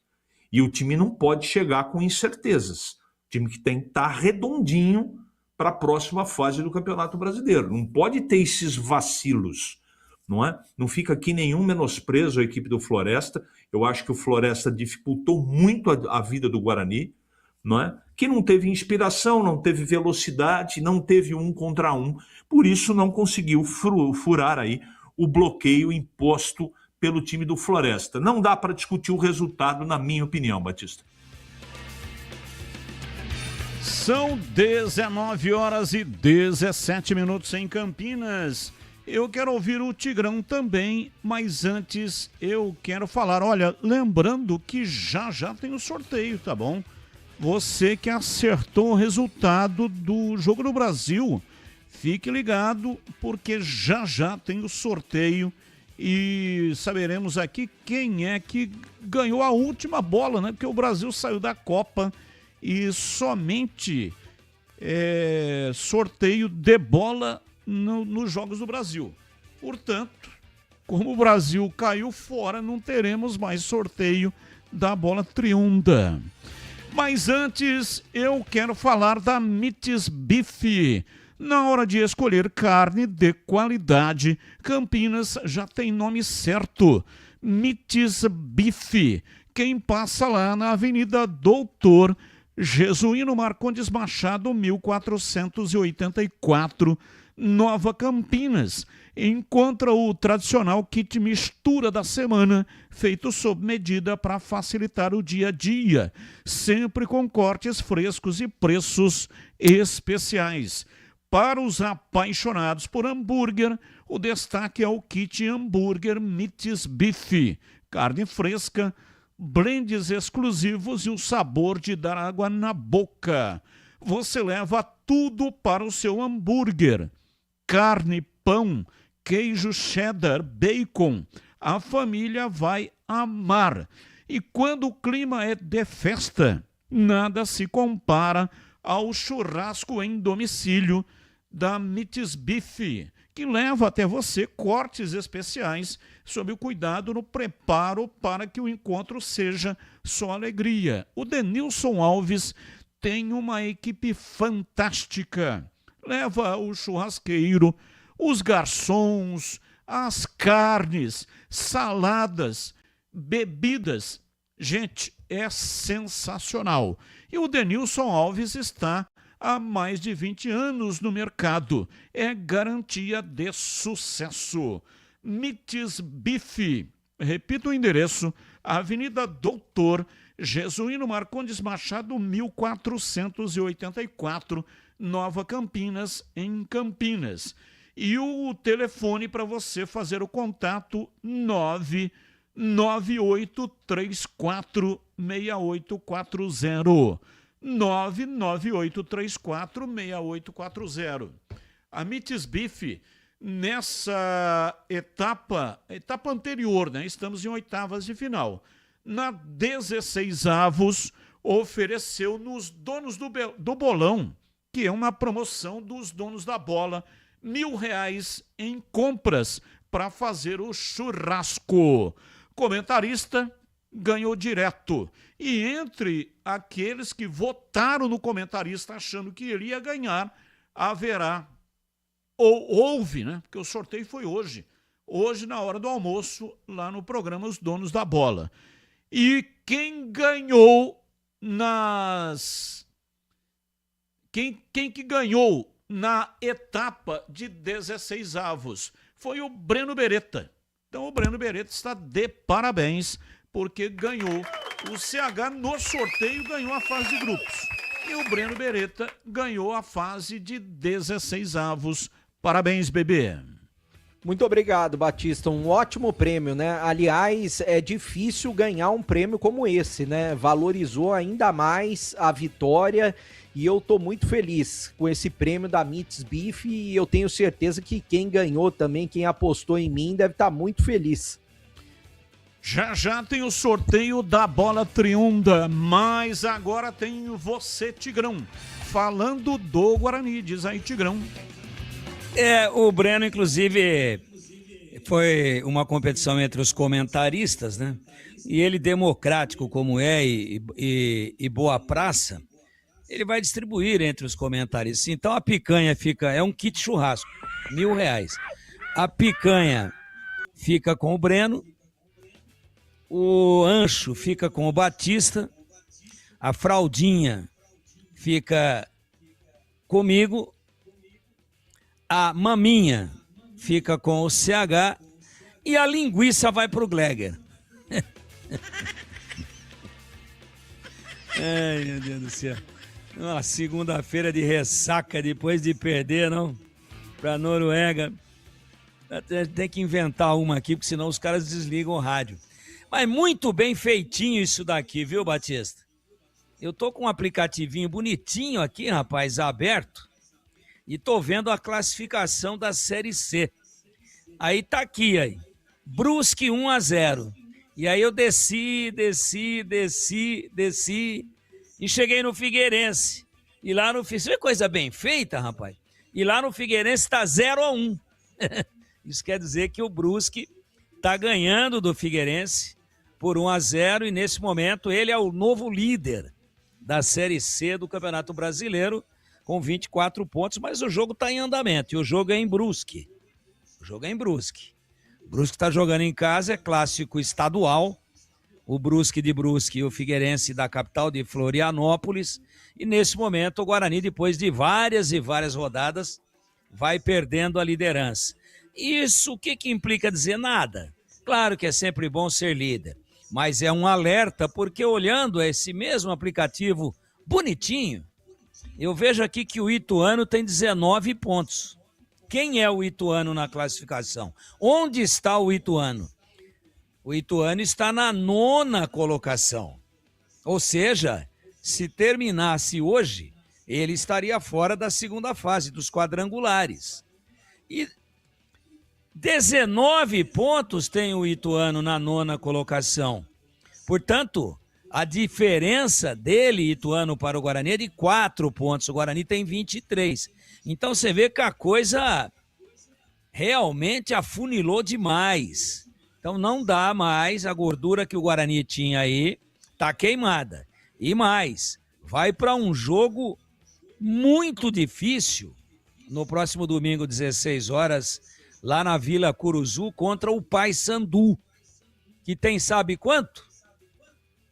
e o time não pode chegar com incertezas. O time que tem que estar redondinho para a próxima fase do Campeonato Brasileiro. Não pode ter esses vacilos, não é? Não fica aqui nenhum menosprezo à equipe do Floresta. Eu acho que o Floresta dificultou muito a vida do Guarani, não é? Que não teve inspiração, não teve velocidade, não teve 1 contra 1. Por isso não conseguiu furar aí o bloqueio imposto pelo time do Floresta. Não dá para discutir o resultado, na minha opinião, Batista. São 19h17 em Campinas. Eu quero ouvir o Tigrão também, mas antes eu quero falar, olha, lembrando que já tem o sorteio, tá bom? Você que acertou o resultado do Jogo do Brasil, fique ligado, porque já tem o sorteio e saberemos aqui quem é que ganhou a última bola, né? Porque o Brasil saiu da Copa e somente sorteio de bola nos Jogos do Brasil. Portanto, como o Brasil caiu fora, não teremos mais sorteio da bola triunda. Mas antes, eu quero falar da Mites Beef. Na hora de escolher carne de qualidade, Campinas já tem nome certo. Mites Beef. Quem passa lá na Avenida Doutor Jesuíno Marcondes Machado, 1484, Nova Campinas. Encontra o tradicional kit mistura da semana, feito sob medida para facilitar o dia a dia, sempre com cortes frescos e preços especiais. Para os apaixonados por hambúrguer, o destaque é o kit hambúrguer Mites Beef, carne fresca, blends exclusivos e o sabor de dar água na boca. Você leva tudo para o seu hambúrguer: carne, pão, queijo cheddar, bacon. A família vai amar. E quando o clima é de festa, nada se compara ao churrasco em domicílio da Mites Beef, que leva até você cortes especiais sob o cuidado no preparo para que o encontro seja só alegria. O Denilson Alves tem uma equipe fantástica. Leva o churrasqueiro, os garçons, as carnes, saladas, bebidas. Gente, é sensacional. E o Denilson Alves está há mais de 20 anos no mercado. É garantia de sucesso. Mites Beef. Repito o endereço: Avenida Doutor Jesuíno Marcondes Machado, 1484, Nova Campinas, em Campinas. E o telefone para você fazer o contato: 998346840. 998346840. A Mites Beef, nessa etapa anterior, né? Estamos em oitavas de final. Na 16avos, ofereceu nos donos do bolão, que é uma promoção dos donos da bola, R$1.000 em compras para fazer o churrasco. Comentarista ganhou direto. E entre aqueles que votaram no comentarista achando que ele ia ganhar, houve, né? Porque o sorteio foi hoje. Hoje, na hora do almoço, lá no programa Os Donos da Bola. E quem ganhou Quem que ganhou na etapa de 16avos foi o Breno Beretta. Então o Breno Beretta está de parabéns, porque ganhou o CH no sorteio, ganhou a fase de grupos. E o Breno Beretta ganhou a fase de 16avos. Parabéns, bebê. Muito obrigado, Batista. Um ótimo prêmio, né? Aliás, é difícil ganhar um prêmio como esse, né? Valorizou ainda mais a vitória e eu tô muito feliz com esse prêmio da Mites Beef e eu tenho certeza que quem ganhou também, quem apostou em mim, deve estar muito feliz. Já tem o sorteio da bola Triunda, mas agora tem você, Tigrão, falando do Guarani. Diz aí, Tigrão. O Breno, inclusive, foi uma competição entre os comentaristas, né? E ele, democrático como é e boa praça, ele vai distribuir entre os comentaristas. Então a picanha é um kit churrasco, R$1.000. A picanha fica com o Breno, o ancho fica com o Batista, a fraldinha fica comigo, a maminha fica com o CH e a linguiça vai pro Gleger. Ai, meu Deus do céu. Uma segunda-feira de ressaca depois de perder, não? Pra Noruega. Tem que inventar uma aqui, porque senão os caras desligam o rádio. Mas muito bem feitinho isso daqui, viu, Batista? Eu tô com um aplicativinho bonitinho aqui, rapaz, aberto. E tô vendo a classificação da Série C. Aí tá aqui, aí. Brusque 1-0. E aí eu desci e cheguei no Figueirense. E lá no Figueirense, foi coisa bem feita, rapaz. E lá no Figueirense tá 0-1. Isso quer dizer que o Brusque tá ganhando do Figueirense por 1-0 e nesse momento ele é o novo líder da Série C do Campeonato Brasileiro com 24 pontos, mas o jogo tá em andamento e o jogo é em Brusque. O jogo é em Brusque. O Brusque está jogando em casa, é clássico estadual. O Brusque de Brusque e o Figueirense da capital de Florianópolis. E nesse momento o Guarani, depois de várias e várias rodadas, vai perdendo a liderança. Isso o que implica dizer nada? Claro que é sempre bom ser líder, mas é um alerta porque olhando esse mesmo aplicativo bonitinho, eu vejo aqui que o Ituano tem 19 pontos. Quem é o Ituano na classificação? Onde está o Ituano? O Ituano está na 9ª colocação. Ou seja, se terminasse hoje, ele estaria fora da segunda fase, dos quadrangulares. E 19 pontos tem o Ituano na 9ª colocação. Portanto, a diferença dele, Ituano, para o Guarani é de 4 pontos. O Guarani tem 23. Então você vê que a coisa realmente afunilou demais. Então não dá mais, a gordura que o Guarani tinha aí tá queimada. E mais, vai para um jogo muito difícil no próximo domingo, 16 horas, lá na Vila Curuzu, contra o Paysandu, que tem sabe quanto?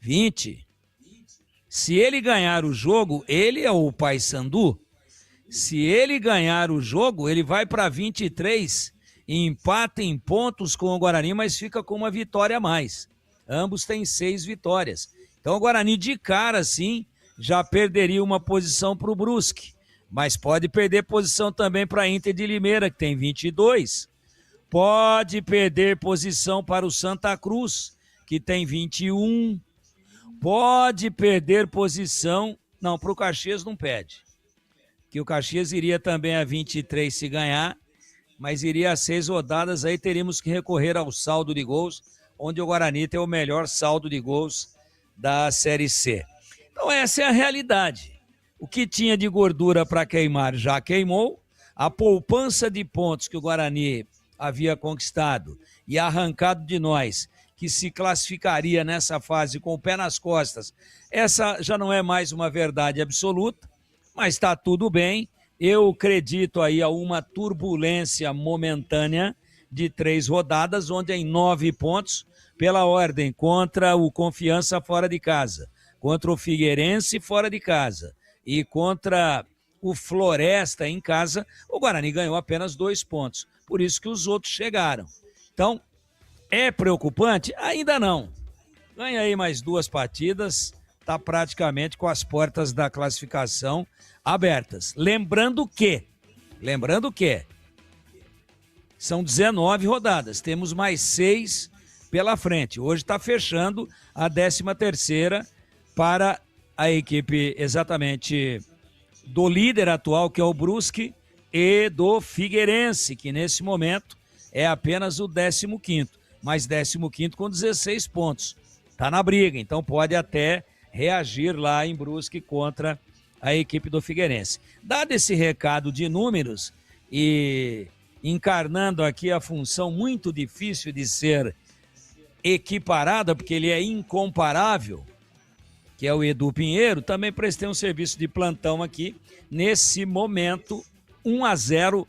20. Se ele ganhar o jogo, ele é o Paysandu. Se ele ganhar o jogo, ele vai para 23 e empata em pontos com o Guarani, mas fica com uma vitória a mais. Ambos têm 6 vitórias. Então o Guarani de cara, sim, já perderia uma posição para o Brusque. Mas pode perder posição também para a Inter de Limeira, que tem 22. Pode perder posição para o Santa Cruz, que tem 21. Pode perder posição... Não, para o Caxias não perde. Que o Caxias iria também a 23 se ganhar, mas iria a 6 rodadas, aí teríamos que recorrer ao saldo de gols, onde o Guarani tem o melhor saldo de gols da Série C. Então essa é a realidade. O que tinha de gordura para queimar já queimou, a poupança de pontos que o Guarani havia conquistado e arrancado de nós, que se classificaria nessa fase com o pé nas costas, essa já não é mais uma verdade absoluta, mas está tudo bem. Eu acredito aí a uma turbulência momentânea de 3 rodadas, onde em 9 pontos, pela ordem, contra o Confiança fora de casa, contra o Figueirense fora de casa e contra o Floresta em casa, o Guarani ganhou apenas 2 pontos. Por isso que os outros chegaram. Então, é preocupante? Ainda não. Ganha aí mais 2 partidas, está praticamente com as portas da classificação abertas. Lembrando que são 19 rodadas, temos mais 6 pela frente. Hoje está fechando a 13ª para a equipe exatamente do líder atual, que é o Brusque, e do Figueirense, que nesse momento é apenas o 15º. mas 15º com 16 pontos. Tá na briga, então pode até reagir lá em Brusque contra a equipe do Figueirense. Dado esse recado de números e encarnando aqui a função muito difícil de ser equiparada, porque ele é incomparável, que é o Edu Pinheiro, também prestei um serviço de plantão aqui, nesse momento, 1-0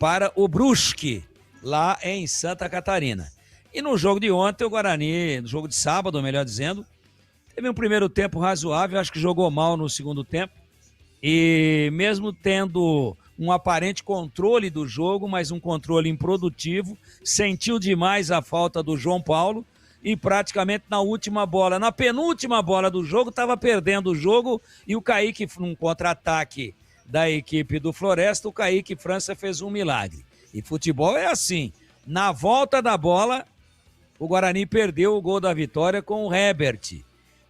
para o Brusque, lá em Santa Catarina. E no jogo de ontem, o Guarani, no jogo de sábado, melhor dizendo, teve um primeiro tempo razoável, acho que jogou mal no segundo tempo, e mesmo tendo um aparente controle do jogo, mas um controle improdutivo, sentiu demais a falta do João Paulo e praticamente na última bola, na penúltima bola do jogo, estava perdendo o jogo e o Kaique, num contra-ataque da equipe do Floresta, o Kaique França fez um milagre. E futebol é assim, na volta da bola, o Guarani perdeu o gol da vitória com o Herbert,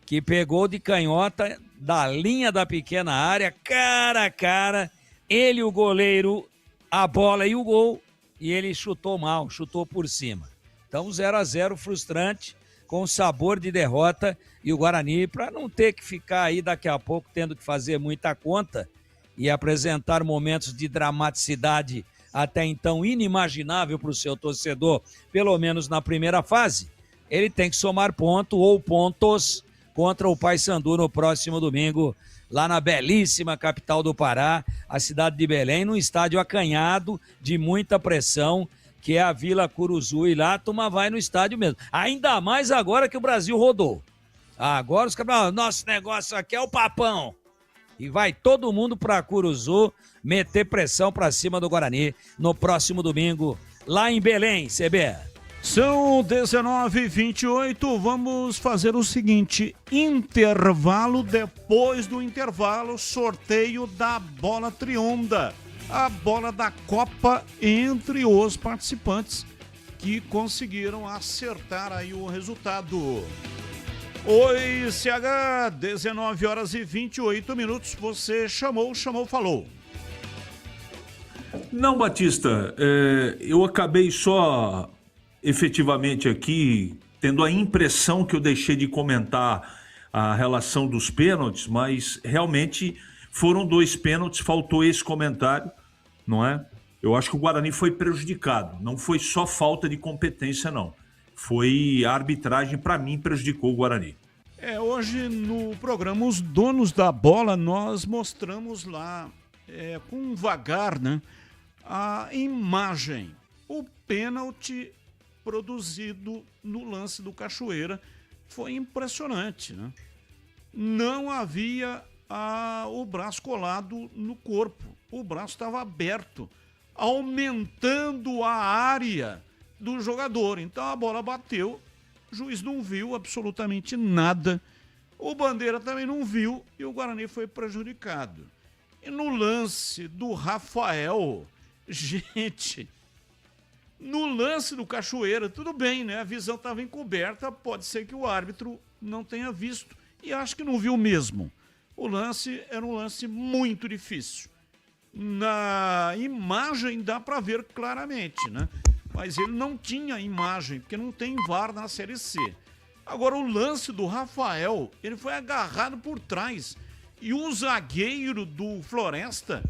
que pegou de canhota da linha da pequena área, cara a cara, ele, o goleiro, a bola e o gol, e ele chutou mal, chutou por cima. Então 0-0 frustrante, com sabor de derrota, e o Guarani, para não ter que ficar aí daqui a pouco tendo que fazer muita conta e apresentar momentos de dramaticidade até então inimaginável para o seu torcedor, pelo menos na primeira fase, ele tem que somar ponto ou pontos contra o Paysandu no próximo domingo, lá na belíssima capital do Pará, a cidade de Belém, num estádio acanhado, de muita pressão, que é a Vila Curuzu, e lá a turma vai no estádio mesmo. Ainda mais agora que o Brasil rodou. Agora os caras, nosso negócio aqui é o papão. E vai todo mundo para Curuzu meter pressão para cima do Guarani no próximo domingo, lá em Belém, CB. São 19h28, vamos fazer o seguinte, intervalo, depois do intervalo, sorteio da bola Triunda, a bola da Copa entre os participantes que conseguiram acertar aí o resultado. Oi, CH, 19h28, você chamou, falou. Não, Batista, eu acabei só efetivamente aqui tendo a impressão que eu deixei de comentar a relação dos pênaltis, mas realmente foram 2 pênaltis, faltou esse comentário, não é? Eu acho que o Guarani foi prejudicado, não foi só falta de competência, não. Foi a arbitragem, para mim, prejudicou o Guarani. Hoje no programa Os Donos da Bola, nós mostramos lá, com vagar, né, a imagem, o pênalti produzido no lance do Cachoeira, foi impressionante, né? Não havia o braço colado no corpo, o braço estava aberto, aumentando a área do jogador, então a bola bateu, o juiz não viu absolutamente nada, o Bandeira também não viu e o Guarani foi prejudicado. E no lance do Rafael, gente, no lance do Cachoeira, tudo bem, né? A visão estava encoberta, pode ser que o árbitro não tenha visto e acho que não viu mesmo. O lance era um lance muito difícil. Na imagem dá para ver claramente, né? Mas ele não tinha imagem, porque não tem VAR na Série C. Agora, o lance do Rafael, ele foi agarrado por trás e o zagueiro do Floresta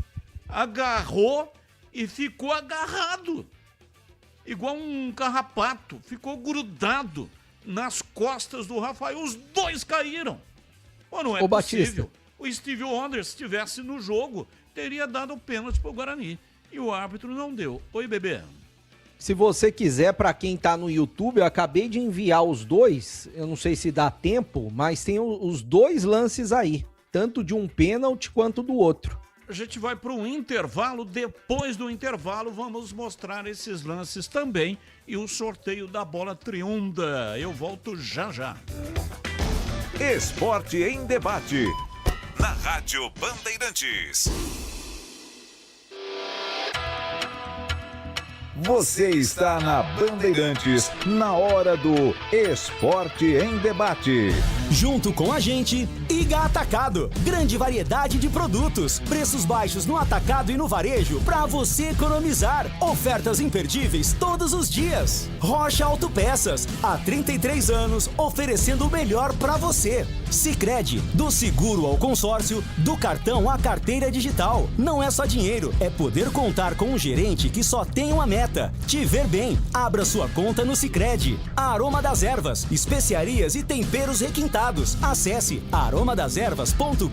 agarrou e ficou agarrado. Igual um carrapato, ficou grudado nas costas do Rafael. Os dois caíram. Pô, não é possível. Batista. O Steve Wonder, se estivesse no jogo, teria dado o pênalti pro Guarani. E o árbitro não deu. Oi, bebê. Se você quiser, para quem tá no YouTube, eu acabei de enviar os dois. Eu não sei se dá tempo, mas tem os 2 lances aí. Tanto de um pênalti quanto do outro. A gente vai para um intervalo, depois do intervalo vamos mostrar esses lances também e o sorteio da bola Triunda. Eu volto já já. Esporte em debate, na Rádio Bandeirantes. Você está na Bandeirantes, na hora do Esporte em Debate. Junto com a gente, Iga Atacado. Grande variedade de produtos, preços baixos no atacado e no varejo para você economizar. Ofertas imperdíveis todos os dias. Rocha Autopeças, há 33 anos, oferecendo o melhor para você. Sicredi, do seguro ao consórcio, do cartão à carteira digital. Não é só dinheiro, é poder contar com um gerente que só tem uma meta: te ver bem. Abra sua conta no Sicredi. Aroma das Ervas, especiarias e temperos requintados. Acesse aromadeservas.com.br.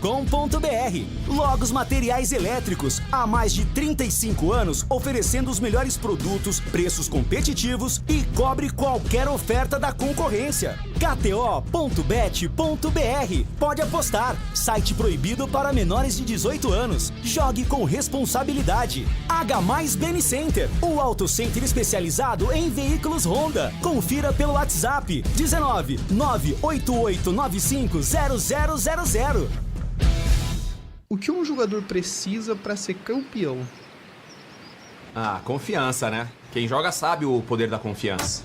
Logos Materiais Elétricos, há mais de 35 anos oferecendo os melhores produtos, preços competitivos e cobre qualquer oferta da concorrência. KTO.bet.br. Pode apostar. Site proibido para menores de 18 anos. Jogue com responsabilidade. H+ Beni Center, o auto center especializado em veículos Honda. Confira pelo WhatsApp 19 98895 0000. O que um jogador precisa para ser campeão? Confiança, né? Quem joga sabe o poder da confiança.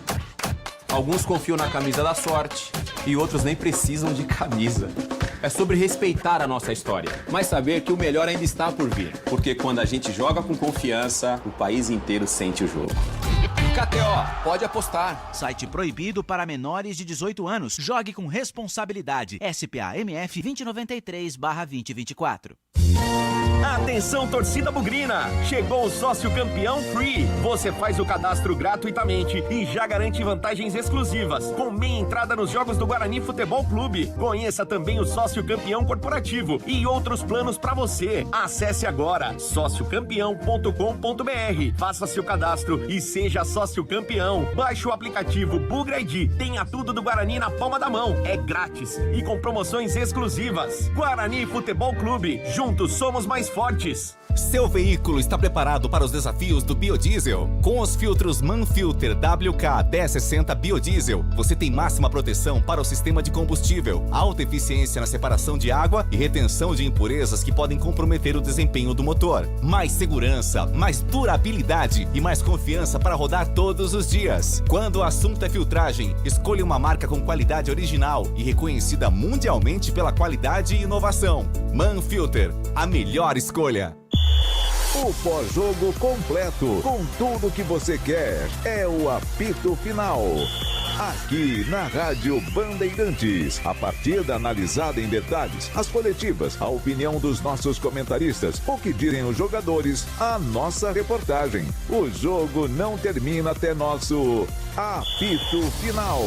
Alguns confiam na camisa da sorte e outros nem precisam de camisa. É sobre respeitar a nossa história, mas saber que o melhor ainda está por vir. Porque quando a gente joga com confiança, o país inteiro sente o jogo. KTO, pode apostar. Site proibido para menores de 18 anos. Jogue com responsabilidade. SPA-MF 2093/2024. Atenção, torcida bugrina! Chegou o Sócio Campeão Free. Você faz o cadastro gratuitamente e já garante vantagens exclusivas, com meia entrada nos jogos do Guarani Futebol Clube. Conheça também o Sócio Campeão Corporativo e outros planos para você. Acesse agora sociocampeão.com.br. Faça seu cadastro e seja sócio campeão. Baixe o aplicativo Bugra ID. Tenha tudo do Guarani na palma da mão. É grátis e com promoções exclusivas. Guarani Futebol Clube. Juntos somos mais fortes. Seu veículo está preparado para os desafios do biodiesel? Com os filtros Manfilter WK 1060 Biodiesel, você tem máxima proteção para o sistema de combustível, alta eficiência na separação de água e retenção de impurezas que podem comprometer o desempenho do motor. Mais segurança, mais durabilidade e mais confiança para rodar todos os dias. Quando o assunto é filtragem, escolha uma marca com qualidade original e reconhecida mundialmente pela qualidade e inovação. Manfilter, a melhor escolha. O pós-jogo completo, com tudo que você quer, é o apito final. Aqui na Rádio Bandeirantes, a partida analisada em detalhes, as coletivas, a opinião dos nossos comentaristas, o que dizem os jogadores, a nossa reportagem. O jogo não termina até nosso apito final.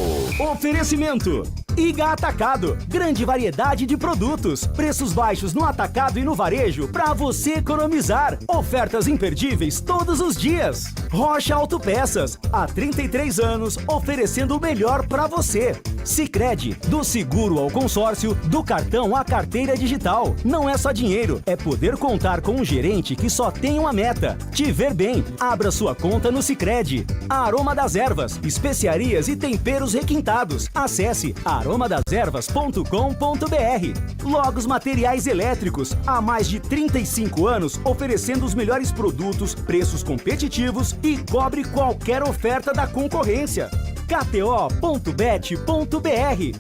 Oferecimento: Iga Atacado. Grande variedade de produtos, preços baixos no atacado e no varejo para você economizar. Ofertas imperdíveis todos os dias. Rocha Autopeças, há 33 anos oferecendo o melhor para você. Sicredi, do seguro ao consórcio, do cartão à carteira digital. Não é só dinheiro, é poder contar com um gerente que só tem uma meta: te ver bem. Abra sua conta no Sicredi. Aroma das Ervas, especiarias e temperos requintados. Acesse aromadeservas.com.br. Logos Materiais Elétricos, há mais de 35 anos oferecendo os melhores produtos, preços competitivos e cobre qualquer oferta da concorrência. KTO.bet.br.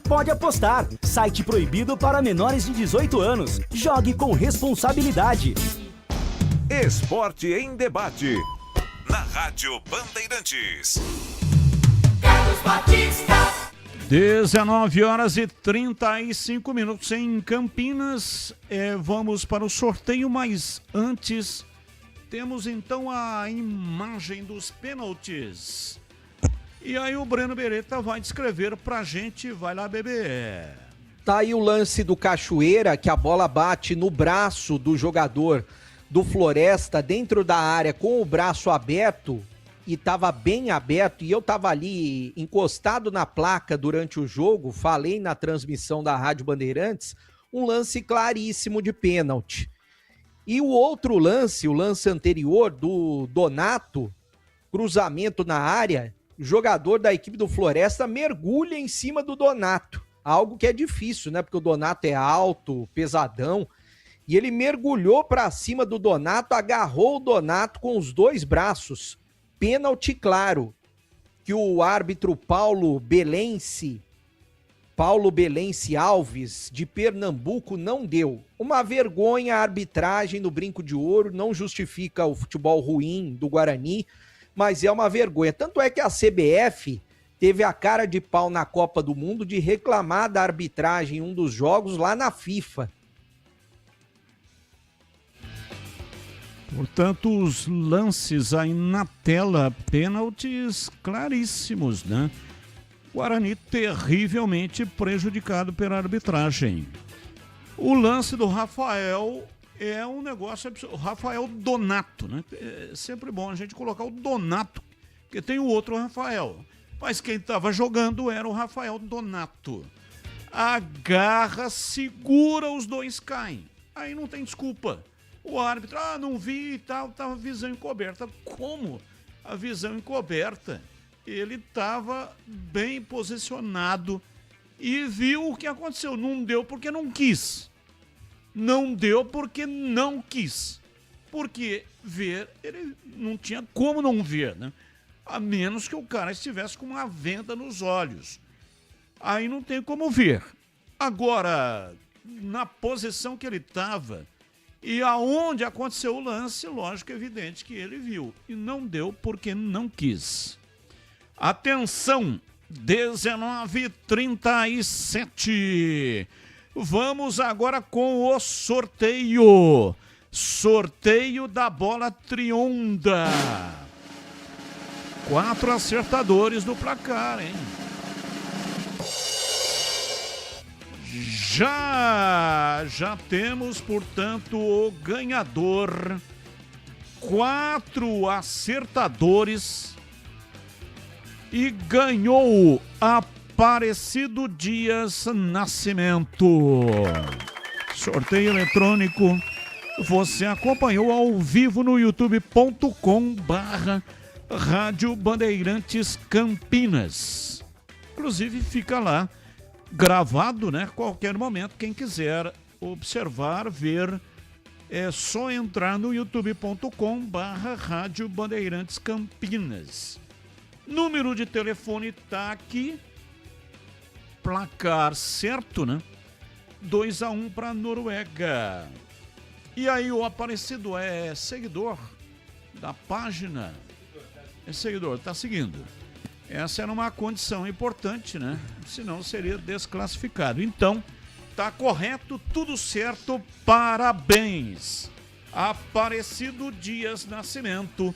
Pode apostar. Site proibido para menores de 18 anos. Jogue com responsabilidade. Esporte em Debate, na Rádio Bandeirantes. Carlos Batista. 19h35 em Campinas. Vamos para o sorteio, mas antes temos então a imagem dos pênaltis. E aí o Breno Beretta vai descrever pra gente. Vai lá, bebê. Tá aí o lance do Cachoeira, que a bola bate no braço do jogador do Floresta dentro da área com o braço aberto, e tava bem aberto, e eu tava ali encostado na placa durante o jogo, falei na transmissão da Rádio Bandeirantes, um lance claríssimo de pênalti. E o outro lance, o lance anterior do Donato, cruzamento na área, o jogador da equipe do Floresta mergulha em cima do Donato, algo que é difícil, né? Porque o Donato é alto, pesadão, e ele mergulhou para cima do Donato, agarrou o Donato com os dois braços, pênalti claro que o árbitro Paulo Belense Alves, de Pernambuco, não deu. Uma vergonha a arbitragem no Brinco de Ouro, não justifica o futebol ruim do Guarani, mas é uma vergonha. Tanto é que a CBF teve a cara de pau na Copa do Mundo de reclamar da arbitragem em um dos jogos lá na FIFA. Portanto, os lances aí na tela, pênaltis claríssimos, né? Guarani terrivelmente prejudicado pela arbitragem. O lance do Rafael é um negócio absurdo. O Rafael Donato, né? É sempre bom a gente colocar o Donato, porque tem o outro Rafael. Mas quem estava jogando era o Rafael Donato. Agarra, segura, os dois caem. Aí não tem desculpa. O árbitro, não vi e tal, tava visão encoberta. Como a visão encoberta? Ele estava bem posicionado e viu o que aconteceu. Não deu porque não quis. Não deu porque não quis. Porque ver, ele não tinha como não ver, né? A menos que o cara estivesse com uma venda nos olhos. Aí não tem como ver. Agora, na posição que ele estava e aonde aconteceu o lance, lógico, evidente que ele viu. E não deu porque não quis. Atenção, 19h37. Vamos agora com o sorteio. Sorteio da bola Trionda. 4 acertadores do placar, hein? Já temos, portanto, o ganhador. 4 acertadores. E ganhou Aparecido Dias Nascimento. Sorteio eletrônico. Você acompanhou ao vivo no youtube.com/Rádio Bandeirantes Campinas. Inclusive fica lá gravado, né? Qualquer momento, quem quiser observar, ver, é só entrar no youtube.com/Rádio Bandeirantes Campinas. Número de telefone tá aqui. Placar certo, né? 2-1 para Noruega. E aí, o Aparecido é seguidor da página? É seguidor, tá seguindo. Essa era uma condição importante, né? Senão seria desclassificado. Então, tá correto, tudo certo, parabéns. Aparecido Dias Nascimento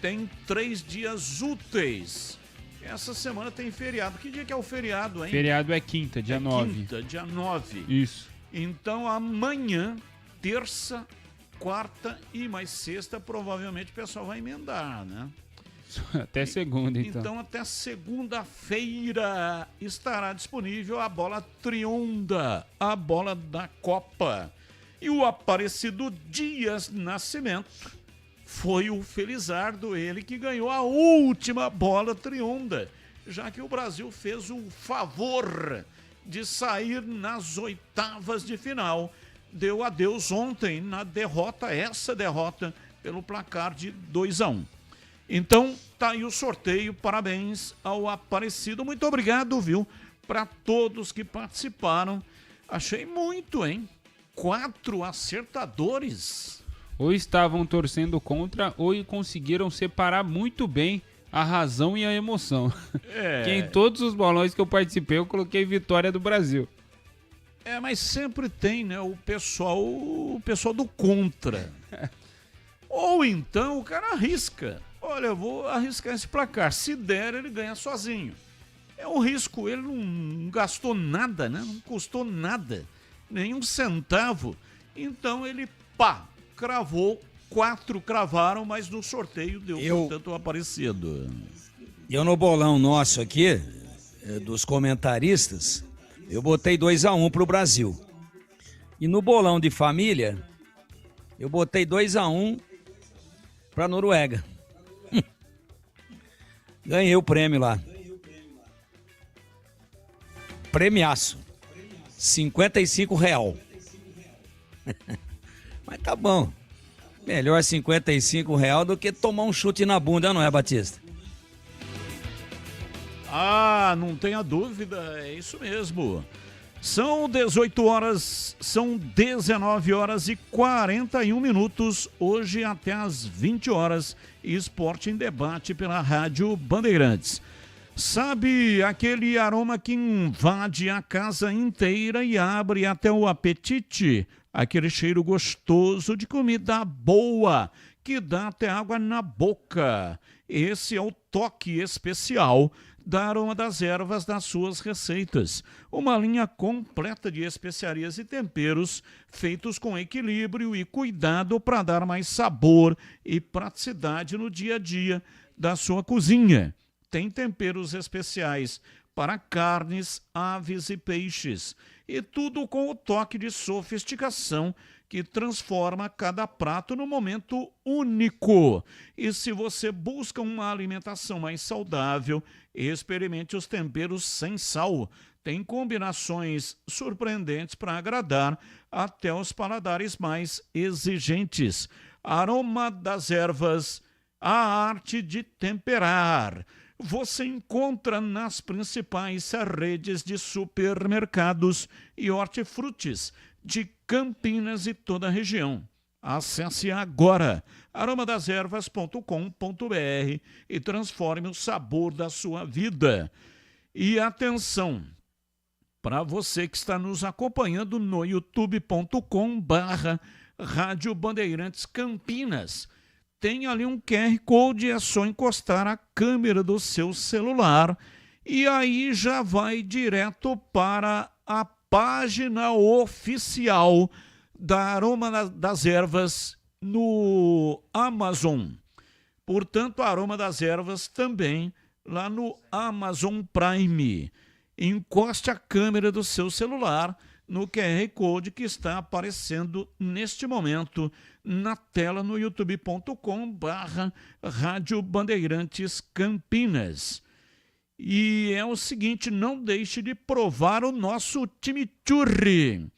tem 3 dias úteis. Essa semana tem feriado. Que dia que é o feriado, hein? Feriado é quinta, dia 9. Quinta, dia 9. Isso. Então, amanhã, terça, quarta e mais sexta, provavelmente o pessoal vai emendar, né? Até segunda, então. Então, até segunda-feira estará disponível a bola Trionda, a bola da Copa. E o Aparecido Dias Nascimento foi o Felizardo, ele que ganhou a última bola Trionda, já que o Brasil fez o favor de sair nas oitavas de final. Deu adeus ontem na derrota, essa derrota, pelo placar de 2-1. Então, tá aí o sorteio, parabéns ao Aparecido. Muito obrigado, viu, para todos que participaram. Achei muito, hein? 4 acertadores. Ou estavam torcendo contra, ou conseguiram separar muito bem a razão e a emoção. Que em todos os bolões que eu participei, eu coloquei vitória do Brasil. Mas sempre tem, né, o pessoal do contra. Ou então o cara arrisca. Olha, eu vou arriscar esse placar. Se der, ele ganha sozinho. É um risco, ele não gastou nada, né? Não custou nada, nenhum centavo. Então ele, cravou, 4 cravaram, mas no sorteio deu, portanto, o Aparecido. Eu no bolão nosso aqui, dos comentaristas, eu botei 2-1 pro Brasil. E no bolão de família, eu botei 2-1 pra Noruega. Ganhei o prêmio lá. Premiaço. R$55. Mas tá bom. Melhor R$55 do que tomar um chute na bunda, não é, Batista? Ah, não tenha dúvida, é isso mesmo. São 18 horas, são 19 horas e 41 minutos, hoje até às 20 horas, Esporte em Debate pela Rádio Bandeirantes. Sabe aquele aroma que invade a casa inteira e abre até o apetite? Aquele cheiro gostoso de comida boa, que dá até água na boca. Esse é o toque especial da Aroma das Ervas das suas receitas. Uma linha completa de especiarias e temperos feitos com equilíbrio e cuidado para dar mais sabor e praticidade no dia a dia da sua cozinha. Tem temperos especiais para carnes, aves e peixes. E tudo com o toque de sofisticação que transforma cada prato num momento único. E se você busca uma alimentação mais saudável, experimente os temperos sem sal. Tem combinações surpreendentes para agradar até os paladares mais exigentes. Aroma das Ervas, a arte de temperar. Você encontra nas principais redes de supermercados e hortifrutis de Campinas e toda a região. Acesse agora aromadeservas.com.br e transforme o sabor da sua vida. E atenção, para você que está nos acompanhando no youtube.com/Rádio Bandeirantes Campinas, tem ali um QR Code, é só encostar a câmera do seu celular e aí já vai direto para a página oficial da Aroma das Ervas no Amazon. Portanto, a Aroma das Ervas também lá no Amazon Prime. Encoste a câmera do seu celular no QR Code que está aparecendo neste momento na tela no youtube.com/Rádio Bandeirantes Campinas. E é o seguinte, não deixe de provar o nosso chimichurri.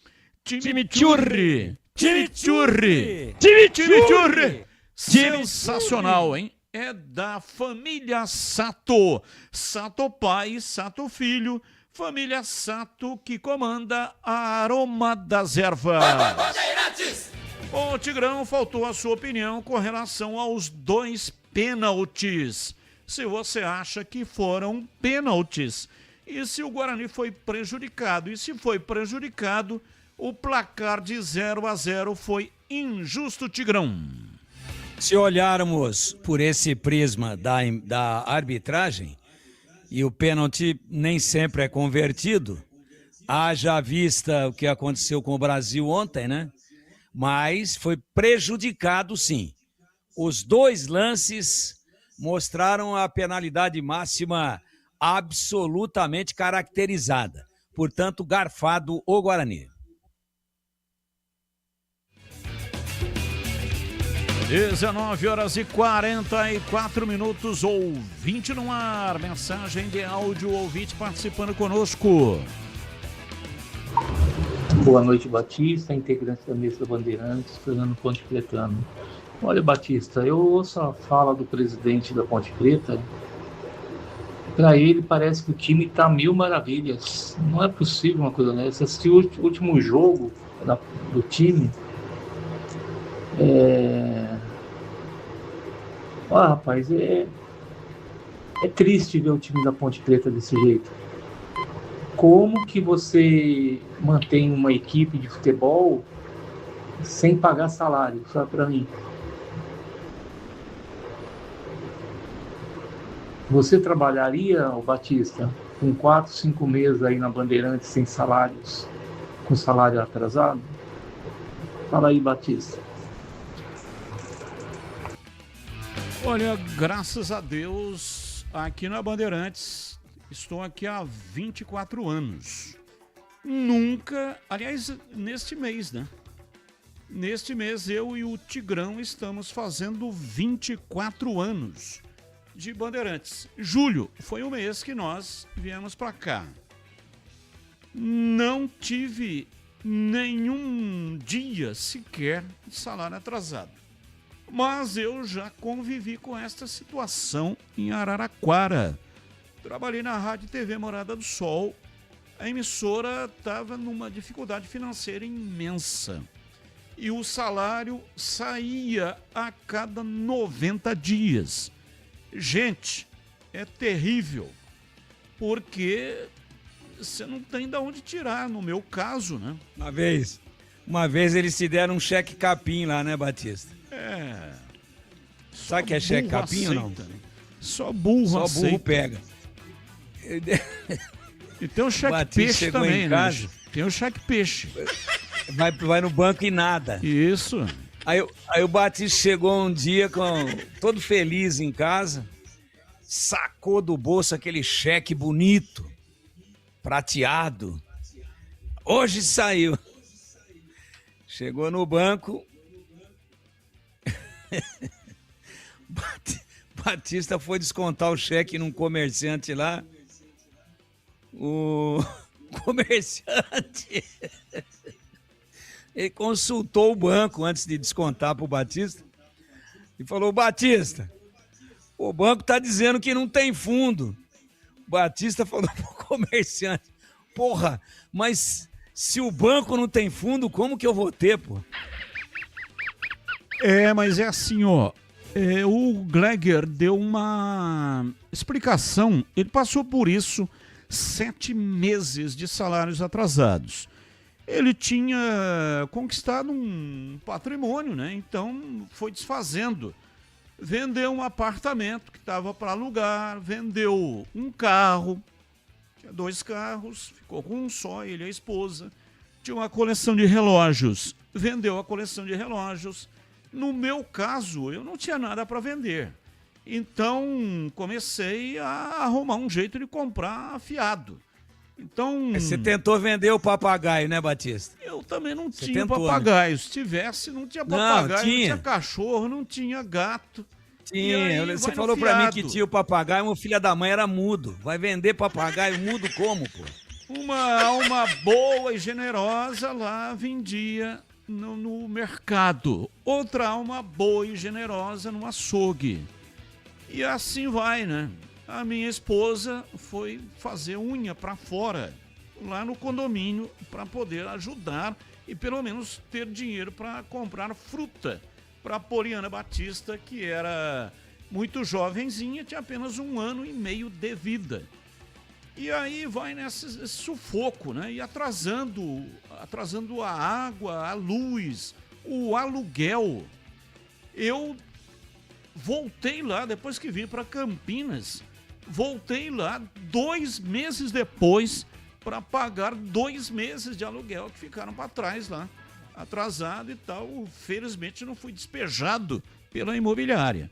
Chimichurri. Chimichurri. Chimichurri. Sensacional, hein? É da família Sato. Sato pai e Sato filho. Família Sato que comanda a Aroma das Ervas. Ô Tigrão, faltou a sua opinião com relação aos 2 pênaltis. Se você acha que foram pênaltis e se o Guarani foi prejudicado. E se foi prejudicado, o placar de 0-0 foi injusto, Tigrão. Se olharmos por esse prisma da arbitragem, e o pênalti nem sempre é convertido, haja vista o que aconteceu com o Brasil ontem, né? Mas foi prejudicado, sim. Os 2 lances mostraram a penalidade máxima absolutamente caracterizada. Portanto, garfado o Guarani. 19 horas e 44 minutos, ouvinte no ar, mensagem de áudio, ouvinte participando conosco. Boa noite, Batista, integrante da mesa Bandeirantes, Fernando Ponte Pretano. Olha, Batista, eu ouço a fala do presidente da Ponte Preta. Para ele parece que o time está 1000 maravilhas. Não é possível uma coisa dessa. Assisti o último jogo do time. Rapaz, é triste ver o time da Ponte Preta desse jeito. Como que você mantém uma equipe de futebol sem pagar salário? Só para mim. Você trabalharia, Batista, com 4, 5 meses aí na Bandeirantes sem salários, com salário atrasado? Fala aí, Batista. Olha, graças a Deus, aqui na Bandeirantes, estou aqui há 24 anos. Nunca, aliás, neste mês, né? Neste mês, eu e o Tigrão estamos fazendo 24 anos de Bandeirantes. Julho foi o mês que nós viemos para cá. Não tive nenhum dia sequer de salário atrasado. Mas eu já convivi com esta situação em Araraquara. Trabalhei na Rádio e TV Morada do Sol. A emissora estava numa dificuldade financeira imensa. E o salário saía a cada 90 dias. Gente, é terrível. Porque você não tem de onde tirar, no meu caso, né? Uma vez eles se deram um cheque capim lá, né, Batista? É. Sabe que é cheque capim ou não? Né? Só burro aceita. Só burro pega. E tem o cheque peixe também, né? Tem o cheque peixe. Vai no banco e nada. Isso. Aí o Batista chegou um dia todo feliz em casa, sacou do bolso aquele cheque bonito, prateado. Hoje saiu. Chegou no banco. Batista foi descontar o cheque num comerciante lá. O comerciante... Ele consultou o banco antes de descontar para o Batista e falou: Batista, o banco está dizendo que não tem fundo. O Batista falou para o comerciante: porra, mas se o banco não tem fundo, como que eu vou ter, pô? Mas é assim, ó. O Gleger deu uma explicação. Ele passou por isso 7 meses de salários atrasados. Ele tinha conquistado um patrimônio, né? Então foi desfazendo. Vendeu um apartamento que estava para alugar, vendeu um carro, tinha 2 carros, ficou com um só, ele e a esposa. Tinha uma coleção de relógios, vendeu a coleção de relógios. No meu caso, eu não tinha nada para vender. Então comecei a arrumar um jeito de comprar fiado. Então, você tentou vender o papagaio, né, Batista? Eu também não tinha papagaio. Né? Se tivesse, não tinha papagaio, não tinha cachorro, não tinha gato. Tinha. Você falou pra mim que tinha o papagaio, meu filho da mãe era mudo. Vai vender papagaio mudo como, pô? Uma alma boa e generosa lá vendia no mercado. Outra alma boa e generosa no açougue. E assim vai, né? A minha esposa foi fazer unha para fora, lá no condomínio, para poder ajudar e pelo menos ter dinheiro para comprar fruta para a Poliana Batista, que era muito jovenzinha, tinha apenas 1 ano e meio de vida. E aí vai nesse sufoco, né? E atrasando a água, a luz, o aluguel. Eu voltei lá, depois que vim para Campinas, voltei lá 2 meses depois para pagar 2 meses de aluguel que ficaram para trás lá, atrasado e tal. Felizmente não fui despejado pela imobiliária.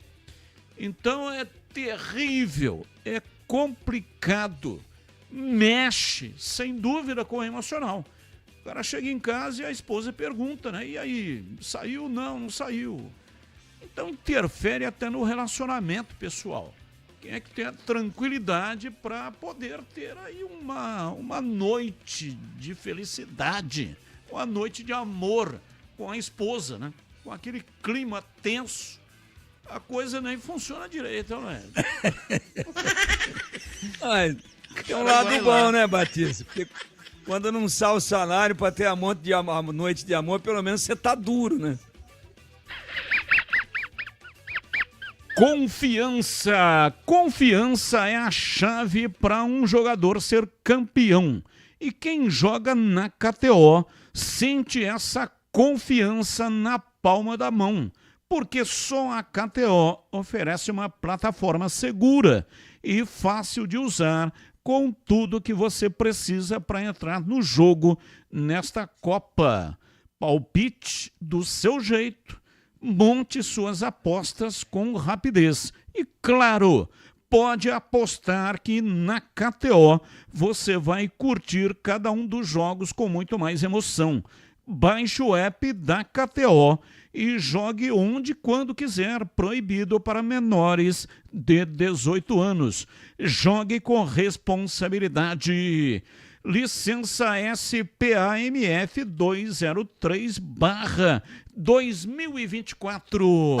Então é terrível, é complicado, mexe sem dúvida com o emocional. O cara chega em casa e a esposa pergunta, né? E aí, saiu? Não saiu. Então interfere até no relacionamento pessoal. Quem é que tem a tranquilidade para poder ter aí uma noite de felicidade, uma noite de amor com a esposa, né? Com aquele clima tenso, a coisa nem funciona direito, não é? Tem um lado bom, né, Batista? Porque quando não sai o salário para ter a noite de amor, pelo menos você tá duro, né? Confiança. Confiança é a chave para um jogador ser campeão. E quem joga na KTO sente essa confiança na palma da mão, porque só a KTO oferece uma plataforma segura e fácil de usar, com tudo que você precisa para entrar no jogo nesta Copa. Palpite do seu jeito. Monte suas apostas com rapidez. E, claro, pode apostar que na KTO você vai curtir cada um dos jogos com muito mais emoção. Baixe o app da KTO e jogue onde e quando quiser. Proibido para menores de 18 anos. Jogue com responsabilidade. Licença SPAMF 203/2019. 2024.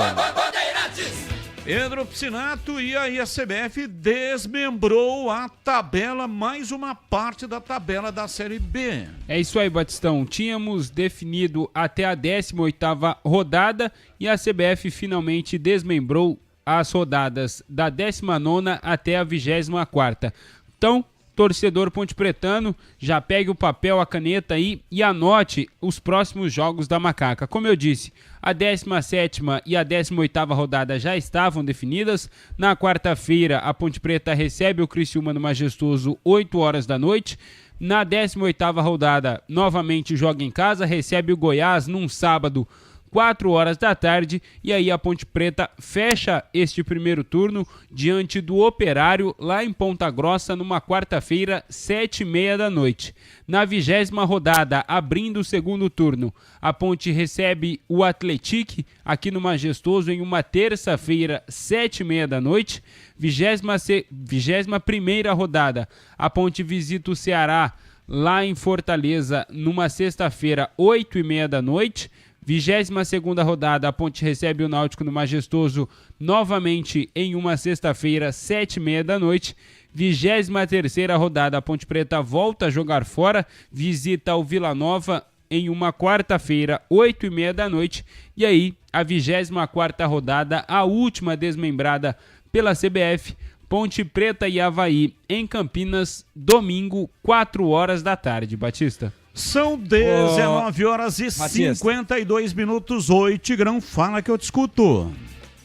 Pedro Piscinato, e aí a CBF desmembrou a tabela, mais uma parte da tabela da Série B. É isso aí, Batistão. Tínhamos definido até a 18ª rodada e a CBF finalmente desmembrou as rodadas da 19ª até a 24ª. Então, torcedor pontepretano, já pegue o papel, a caneta aí e anote os próximos jogos da Macaca. Como eu disse, a 17ª e a 18ª rodada já estavam definidas. Na quarta-feira, a Ponte Preta recebe o Criciúma no Majestoso, 8 horas da noite. Na 18ª rodada, novamente joga em casa, recebe o Goiás num sábado, 4 horas da tarde, e aí a Ponte Preta fecha este primeiro turno diante do Operário lá em Ponta Grossa numa quarta-feira, 7h30 da noite. Na 20ª rodada, abrindo o segundo turno, a Ponte recebe o Atlético aqui no Majestoso em uma terça-feira, 7h30 da noite. 21ª rodada, a Ponte visita o Ceará lá em Fortaleza numa sexta-feira, 8h30 da noite. 22ª rodada, a Ponte recebe o Náutico no Majestoso novamente em uma sexta-feira, 7h30 da noite. 23ª rodada, a Ponte Preta volta a jogar fora, visita o Vila Nova em uma quarta-feira, 8h30 da noite. E aí, a 24ª rodada, a última desmembrada pela CBF, Ponte Preta e Avaí em Campinas, domingo, 4 horas da tarde. Batista. São 19 horas e 52 minutos. Oi, Tigrão, fala que eu te escuto.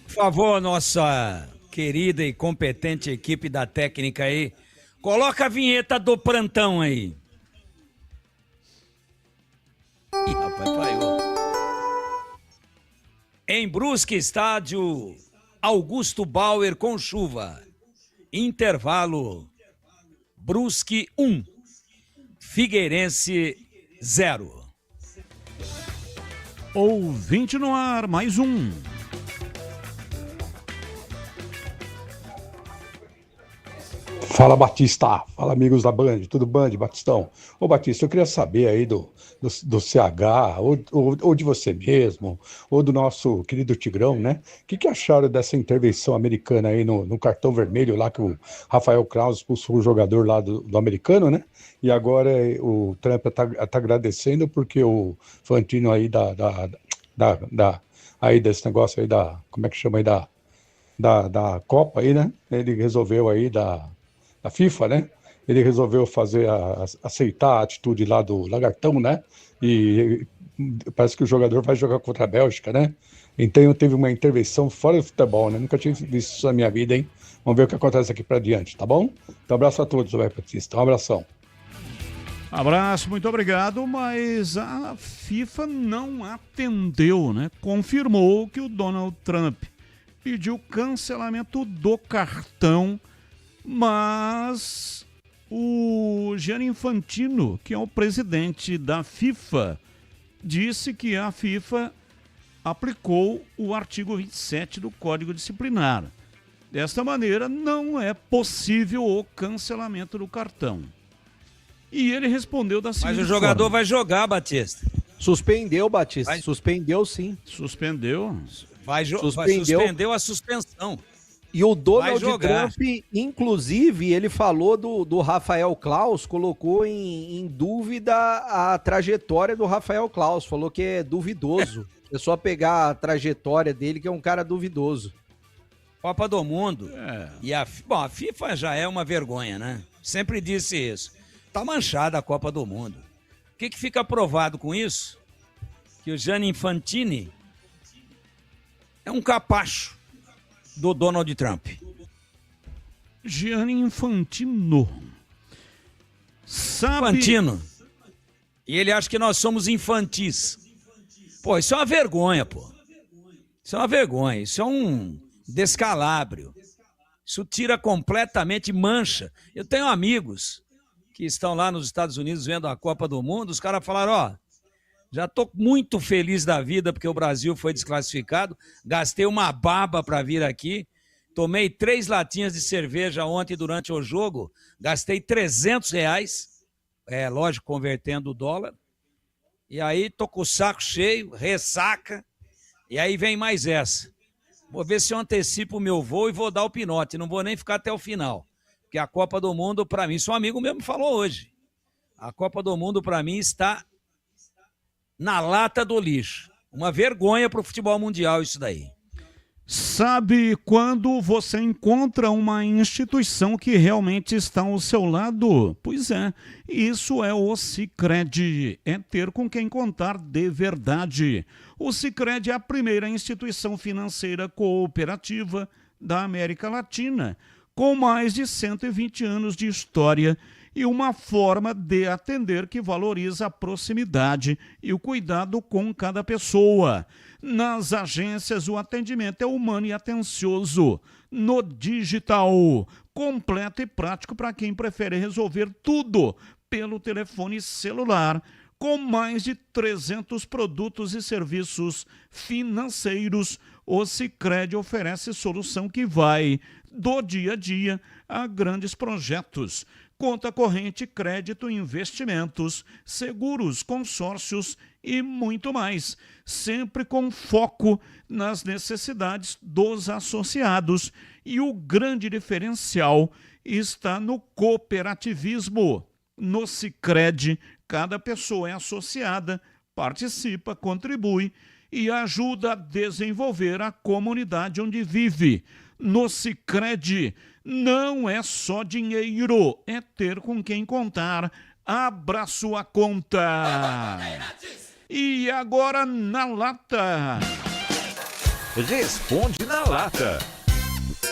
Por favor, nossa querida e competente equipe da técnica aí, coloca a vinheta do plantão aí. Ih, rapaz, falhou. Em Brusque, estádio Augusto Bauer com chuva. Intervalo. Brusque 1. Figueirense 0. Ouvinte no ar, mais um. Fala, Batista. Fala, amigos da Band. Tudo Band, Batistão? Ô, Batista, eu queria saber aí do CH, ou de você mesmo, ou do nosso querido Tigrão, né? O que acharam dessa intervenção americana aí no cartão vermelho lá que o Rafael Claus expulsou o jogador lá do americano, né? E agora o Trump tá agradecendo porque o Fantino aí aí desse negócio aí como é que chama aí da Copa aí, né? Ele resolveu aí da FIFA, né? Ele resolveu aceitar a atitude lá do Lagartão, né? E parece que o jogador vai jogar contra a Bélgica, né? Então teve uma intervenção fora do futebol, né? Nunca tinha visto isso na minha vida, hein? Vamos ver o que acontece aqui pra diante, tá bom? Então, abraço a todos, Roberto Batista. Um abração. Abraço, muito obrigado, mas a FIFA não atendeu, né? Confirmou que o Donald Trump pediu cancelamento do cartão, mas o Gianni Infantino, que é o presidente da FIFA, disse que a FIFA aplicou o artigo 27 do Código Disciplinar. Desta maneira, não é possível o cancelamento do cartão. E ele respondeu da seguinte forma. Mas o jogador vai jogar, Batista. Suspendeu, Batista. Suspendeu, sim. Suspendeu? Suspendeu a suspensão. E o Donald Trump, inclusive, ele falou do Rafael Claus, colocou em dúvida a trajetória do Rafael Claus. Falou que é duvidoso. É só pegar a trajetória dele, que é um cara duvidoso. Copa do Mundo. E a FIFA já é uma vergonha, né? Sempre disse isso. Tá manchada a Copa do Mundo. O que fica provado com isso? Que o Gianni Infantino é um capacho do Donald Trump. Gianni Infantino. Infantino. E ele acha que nós somos infantis. Pô, isso é uma vergonha, pô. Isso é uma vergonha. Isso é um descalabro. Isso tira completamente, mancha. Eu tenho amigos que estão lá nos Estados Unidos vendo a Copa do Mundo. Os caras falaram, já tô muito feliz da vida porque o Brasil foi desclassificado. Gastei uma baba para vir aqui. Tomei 3 latinhas de cerveja ontem durante o jogo. Gastei R$300. Lógico, convertendo o dólar. E aí tô com o saco cheio, ressaca, e aí vem mais essa. Vou ver se eu antecipo o meu voo e vou dar o pinote, não vou nem ficar até o final. Porque a Copa do Mundo, para mim, isso um amigo mesmo falou hoje. A Copa do Mundo, para mim, está na lata do lixo. Uma vergonha para o futebol mundial isso daí. Sabe quando você encontra uma instituição que realmente está ao seu lado? Pois é, isso é o Sicredi, é ter com quem contar de verdade. O Sicredi é a primeira instituição financeira cooperativa da América Latina, com mais de 120 anos de história e uma forma de atender que valoriza a proximidade e o cuidado com cada pessoa. Nas agências, o atendimento é humano e atencioso. No digital, completo e prático para quem prefere resolver tudo pelo telefone celular, com mais de 300 produtos e serviços financeiros. O Sicredi oferece solução que vai do dia a dia a grandes projetos. Conta corrente, crédito, investimentos, seguros, consórcios e muito mais, sempre com foco nas necessidades dos associados. E o grande diferencial está no cooperativismo. No Sicredi, cada pessoa é associada, participa, contribui e ajuda a desenvolver a comunidade onde vive. No Sicredi, não é só dinheiro, é ter com quem contar. Abra sua conta. E agora na lata. Responde na lata.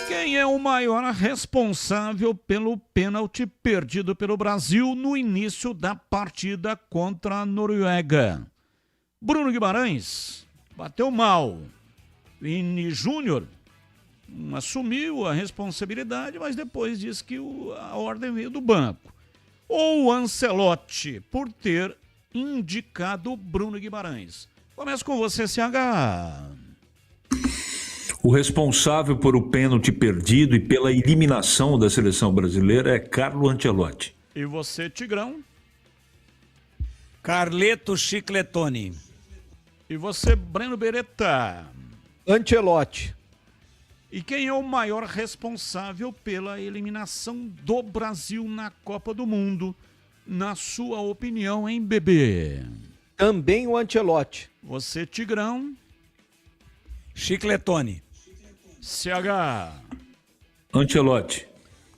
Quem é o maior responsável pelo pênalti perdido pelo Brasil no início da partida contra a Noruega? Bruno Guimarães bateu mal. Vini Júnior assumiu a responsabilidade, mas depois disse que a ordem veio do banco. Ou o Ancelotti, por ter indicado Bruno Guimarães. Começa com você, CH. O responsável por o pênalti perdido e pela eliminação da seleção brasileira é Carlo Ancelotti. E você, Tigrão? Carleto Chicletone. E você, Breno Beretta? Ancelotti. E quem é o maior responsável pela eliminação do Brasil na Copa do Mundo, na sua opinião, hein, bebê? Também o Ancelotti. Você, Tigrão? Chicletone. CH. Ancelotti.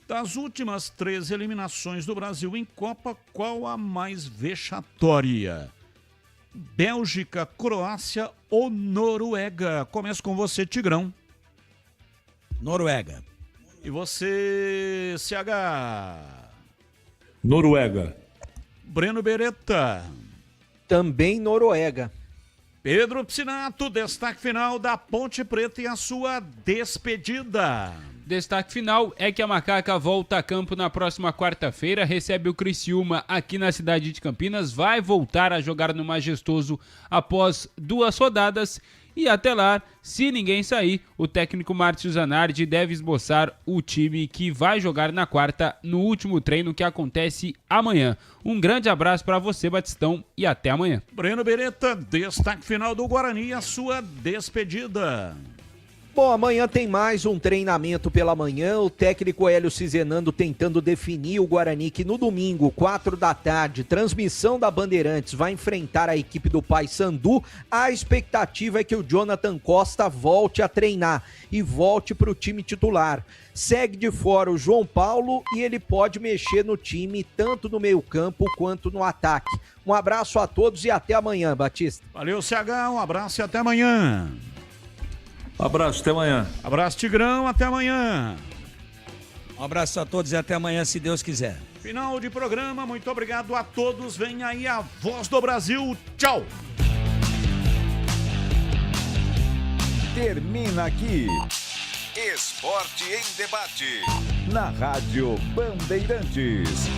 Das últimas 3 eliminações do Brasil em Copa, qual a mais vexatória? Bélgica, Croácia ou Noruega? Começa com você, Tigrão. Noruega. E você, CH? Noruega. Breno Beretta. Também Noruega. Pedro Piscinato, destaque final da Ponte Preta e a sua despedida. Destaque final é que a Macaca volta a campo na próxima quarta-feira, recebe o Criciúma aqui na cidade de Campinas, vai voltar a jogar no Majestoso após 2 rodadas e até lá, se ninguém sair, o técnico Márcio Zanardi deve esboçar o time que vai jogar na quarta no último treino que acontece amanhã. Um grande abraço para você, Batistão, e até amanhã. Breno Beretta, destaque final do Guarani e a sua despedida. Bom, amanhã tem mais um treinamento pela manhã, o técnico Hélio Cizenando tentando definir o Guarani que no domingo, 4 da tarde, transmissão da Bandeirantes, vai enfrentar a equipe do Paysandu. A expectativa é que o Jonathan Costa volte a treinar e volte para o time titular. Segue de fora o João Paulo e ele pode mexer no time tanto no meio-campo quanto no ataque. Um abraço a todos e até amanhã, Batista. Valeu, CH, um abraço e até amanhã. Abraço, até amanhã. Abraço, Tigrão, até amanhã. Um abraço a todos e até amanhã, se Deus quiser. Final de programa, muito obrigado a todos. Vem aí a Voz do Brasil. Tchau. Termina aqui. Esporte em Debate. Na Rádio Bandeirantes.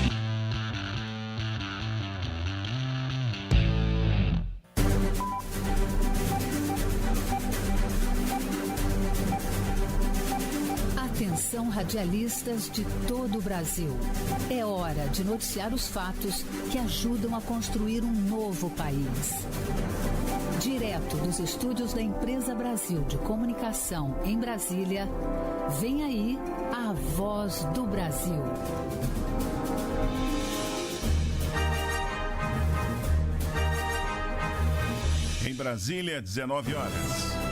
Atenção. Atenção, radialistas de todo o Brasil. É hora de noticiar os fatos que ajudam a construir um novo país. Direto dos estúdios da Empresa Brasil de Comunicação em Brasília, vem aí a Voz do Brasil. Em Brasília, 19 horas.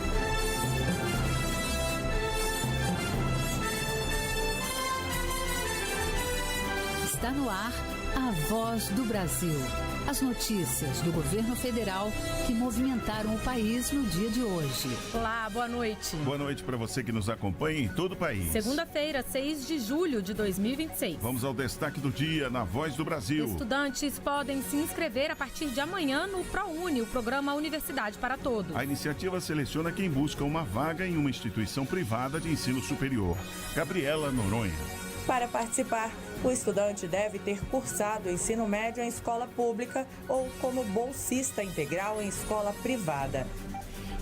Está no ar a Voz do Brasil. As notícias do governo federal que movimentaram o país no dia de hoje. Olá, boa noite. Boa noite para você que nos acompanha em todo o país. Segunda-feira, 6 de julho de 2026. Vamos ao destaque do dia na Voz do Brasil. Estudantes podem se inscrever a partir de amanhã no ProUni, o programa Universidade para Todos. A iniciativa seleciona quem busca uma vaga em uma instituição privada de ensino superior. Gabriela Noronha. Para participar, o estudante deve ter cursado ensino médio em escola pública ou como bolsista integral em escola privada.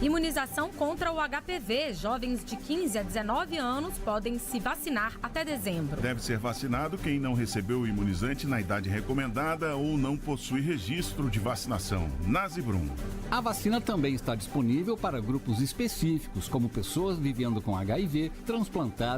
Imunização contra o HPV. Jovens de 15 a 19 anos podem se vacinar até dezembro. Deve ser vacinado quem não recebeu o imunizante na idade recomendada ou não possui registro de vacinação. Nazibrum. A vacina também está disponível para grupos específicos, como pessoas vivendo com HIV, transplantados